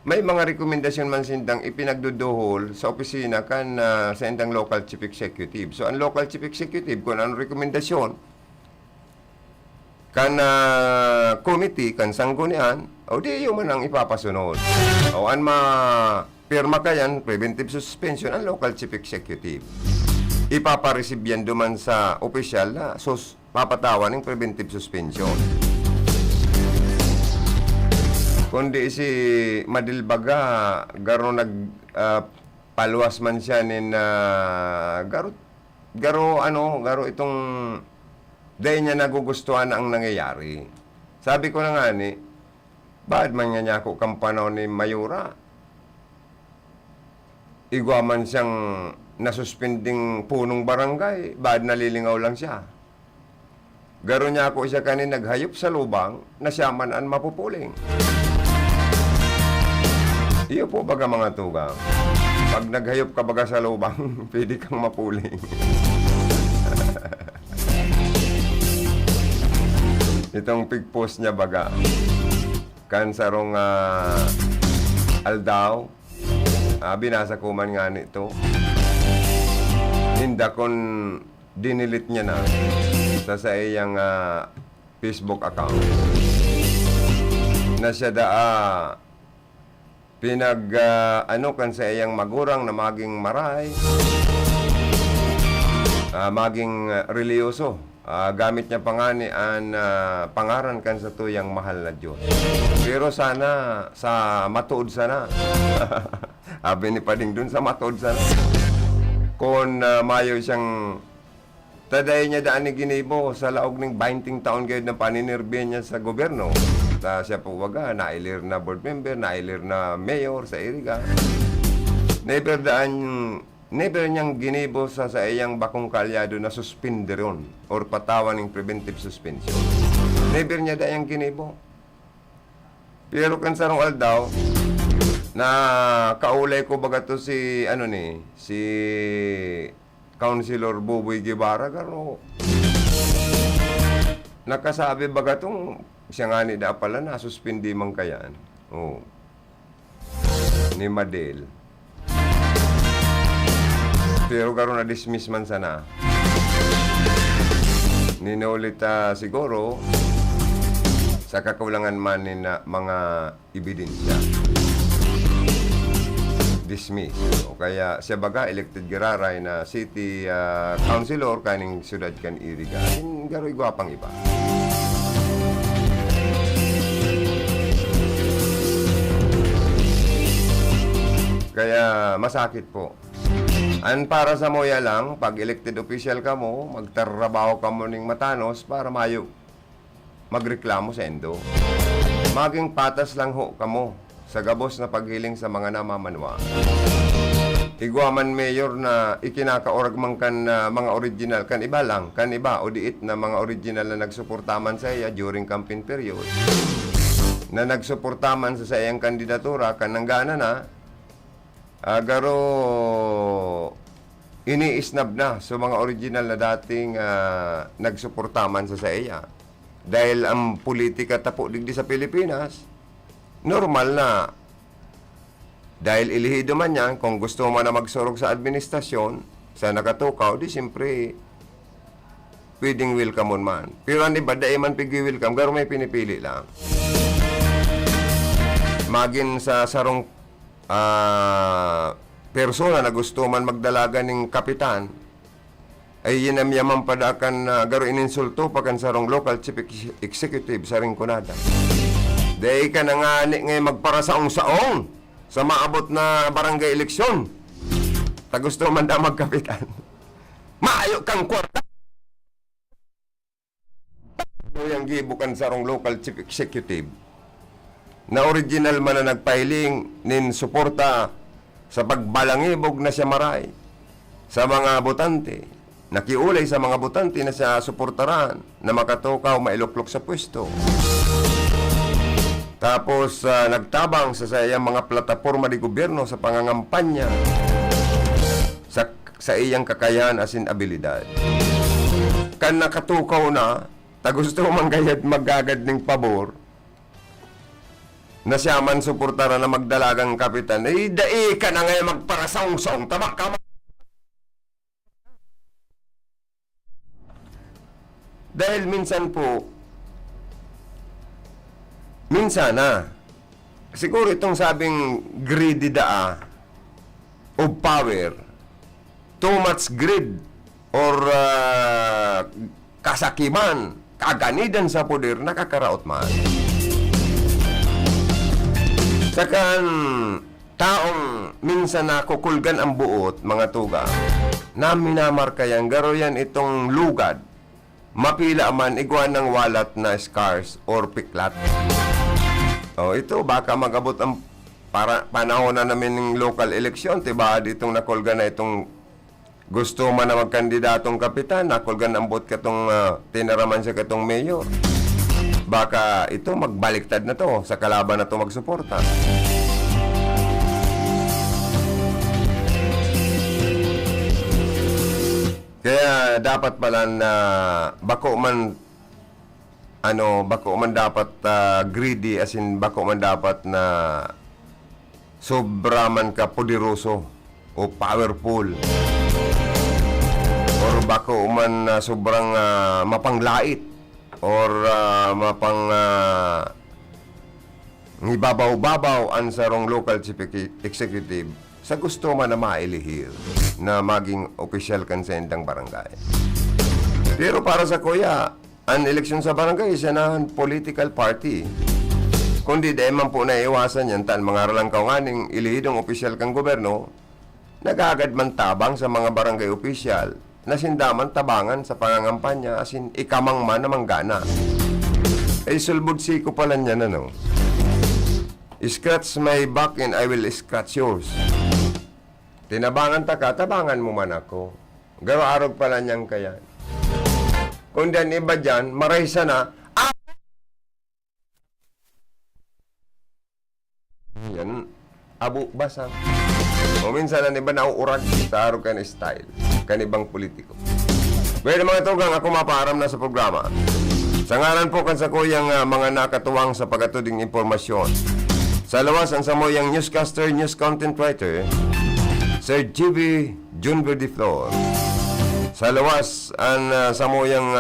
may mga rekomendasyon man sindang ipinagduduhol sa opisina kan sa endang local chief executive. So, ang local chief executive, kung anong rekomendasyon kan committee, kan sanggunian, o di yun man ang ipapasunod. O an pirma kayan, preventive suspension, ang local chief executive. Ipapareceive yan duman sa opisyal na papatawan ng preventive suspension. Kundi si Madil Baga, garo paluwas man siya nin garo itong dahil niya nagugustuhan ang nangyayari. Sabi ko na nga ni, bakit man niya ako kampanaw ni Mayura? Igwa man siyang nasuspending punong barangay, bakit nalilingaw lang siya? Garo niya ako siya kanin naghayop sa lubang na siya man ang mapupuling. Iyo po baga mga tugang. Pag naghayop ka baga sa lubang, pwede kang mapuling. Itong pigpost niya baga. Kansarong Aldaw. Binasa ko man nga nito. Hinda kon dinilit niya na sa iyang Facebook account na siya ano kan sa iyang magurang na maging maray, maging reliyoso. Gamit niya pangani an pangaran kan sa tuyang mahal na Diyos. Pero sana sa matuod sana. Abi ni Pading dun sa matuod sana. Kung mayo siyang taday niya daan ni ginibo sa laog ng 20 taon gayud na paninirbihan niya sa gobyerno. Siya po waga, nailir na board member, nailir na mayor sa Iriga. Never niyang ginibo sa iyang bakong kalyado na suspenderon or patawan ng preventive suspension. Never niya dayang ginibo. Pero kan sarong aldaw, na kaulay ko baga to si Councilor Buboy Guevara garo. Nakasabi baga tong siya nga ni da pala na suspindi man kayan. Oh. Ni Madel. Pero garo na dismiss man sana. Ninulit siguro sa kakulangan man ni na mga ebidensya. Dismiss. O kaya siya baga elected giraray na city councilor kaning siyudad kan Iriga. Garo igwapang iba. Kaya masakit po. An para sa moya lang, pag elected official ka mo, magtrabaho ka mo ng matanos para mayo magreklamo sa endo. Maging patas lang ho ka mo sa gabos na paghiling sa mga namamanwa. Iguaman mayor na ikinakaorag man kan mga original, kan iba lang, kan iba o diit na mga original na nagsuportaman sa iya during campaign period. Na nagsuportaman sa iyang kandidatura, kan nanggana na, garo iniisnab na sa mga original na dating nagsuportaman sa iya. Dahil ang politika tapo digdi sa Pilipinas, normal na. Dahil ilihido man yan, kung gusto mo na magsurog sa administrasyon, sa nakatukaw, di siyempre, pwedeng welcome man. Pero ang iba, dahil man pigi welcome, garo may pinipili lang. Magin sa sarong persona na gusto man magdalaga ng kapitan, ay yinamyaman padakan garo ininsulto pa kan sarong local chief executive sa Rinconada. Dahil ka na nga ngayon magparasaong-saong sa maabot na barangay eleksyon. Ta gusto man da magkapitan. Maayo kang kwarta. Yung gibukan sarong local chief executive na original man na nagpailing nin suporta sa pagbalangibog na siya maray sa mga botante. Nakiulay sa mga botante na siya suportaran na makatukaw mailuklok sa pwesto. Tapos nagtabang sa iyang mga plataforma di gobyerno sa pangangampanya sa iyang kakayahan asin abilidad. Kan nakatukaw na, gusto man gayad magagad ng pabor na siya man suportara na magdalagang kapitan, dai ka na ngayon magparasong-song, tabak ka. Dahil minsan po, minsan siguro itong sabing greedy of power, too much greed or kasakiman, kaganidan sa poder, nakakaraot man. Sakan taong minsan nakukulgan ang buot, mga tuga, na minamarkayan, garo yan itong lugad, mapila man iguan ng walat na scars or piklat. Ito, baka magabot ang panahon na namin ng local election, diba? Ditong nakulga na itong gusto man na magkandidatong kapitan, nakulga na ang bot katong tinaraman siya katong mayor. Baka ito, magbaliktad na to, sa kalaban na to magsuporta. Kaya dapat pala na bako man dapat greedy, as in bako man dapat na sobra man ka poderoso o powerful, or bako man sobrang mapanglait or mapang ngibabaw-babaw ang sarong local chief executive sa gusto man na mailihir na maging opisyal kan sa indang barangay. Pero para sa kuya, ang eleksyon sa barangay isa na political party. Kundi dahil man po naiwasan yan, tan mga ralang kaunganing ilihidong opisyal kang gobyerno, nagagad man tabang sa mga barangay opisyal na sindaman tabangan sa pangangampanya asin ikamang man na manggana. Ay sulbud siko pala niya na no. Scratch my back and I will scratch yours. Tinabangan ta ka, tabangan mo man ako. Garo-arog pala niyang kayan. Kung dan iba dyan, maraysa na, yan, abo basa. O minsan na iba nauurag sa arog kan style, kanibang politiko. Pwede mga tugang, ako mapaharam na sa programa. Sa ngalan po kan sa kuyang mga nakatuwang sa pagatuding impormasyon. Sa lawas, ang samoyang newscaster, news content writer, Sir GB Junver de Flor. Sa lawas, ang samoyang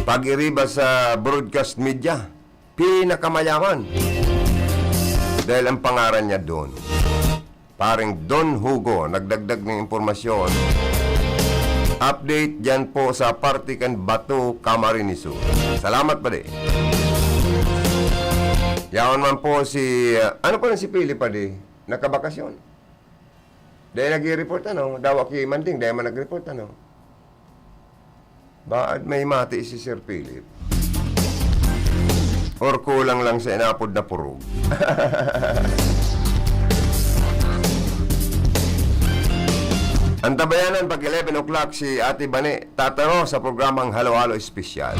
pag-iriba sa broadcast media, pinakamayaman. Dahil ang pangaran niya doon. Paring Don Hugo, nagdagdag ng impormasyon. Update dyan po sa Partikan Bato, Camarines Sur. Salamat pa din. Yaon man po si, ano pa rin si Pili pa di? Nakabakasyon. Dahil nag-report daw aki Manding, dahil man nag-report Baad may mati si Sir Philip? Or kulang lang sa inapod na purog? Ang tabayanan pag 11 o'clock si Ate Bane tataro sa programang Halo-Halo Espesyal.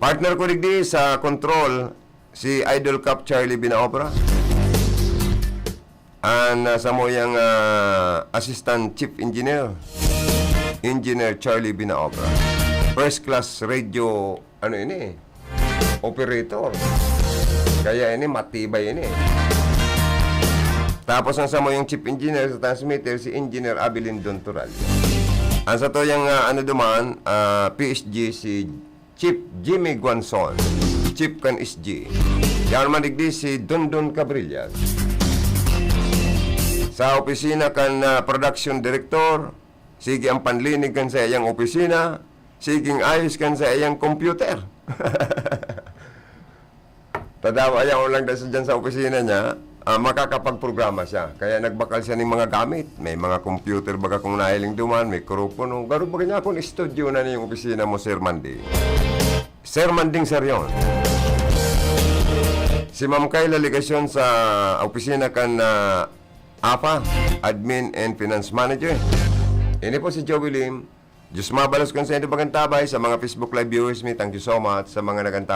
Partner ko digdi sa control si Idol Cup Charlie Binaobra. And sa moyang Assistant Chief Engineer, Engineer Charlie Binaobra. First class radio, operator. Kaya ini matibay ini. Tapos ang sa moyang Chief Engineer sa transmitter, si Engineer Abilin Dontoral. Ang sa toyang PSG, si Chief Jimmy Guanzon. Chief kan SG. Yan madigdi si Dondon Cabrillas. Sa opisina kan production director, sige ang panlinig kan sa iyang opisina, siging ayos kan sa iyang computer. Tadawa ayaw lang dyan sa opisina niya, makakapagprograma siya. Kaya nagbakal siya ng mga gamit. May mga computer baga kung nahiling duman, may mikropono. Garo baga niya kung studio na yung opisina mo, Sir Manding. Sir Manding, sir yun. Si Ma'am Kayla Ligasyon sa opisina kan APA, Admin and Finance Manager. Ini po si Joey Lim. Diyos mabalos kung sa ito pagantabay sa mga Facebook Live viewers me. Thank you so much sa mga nagantabay.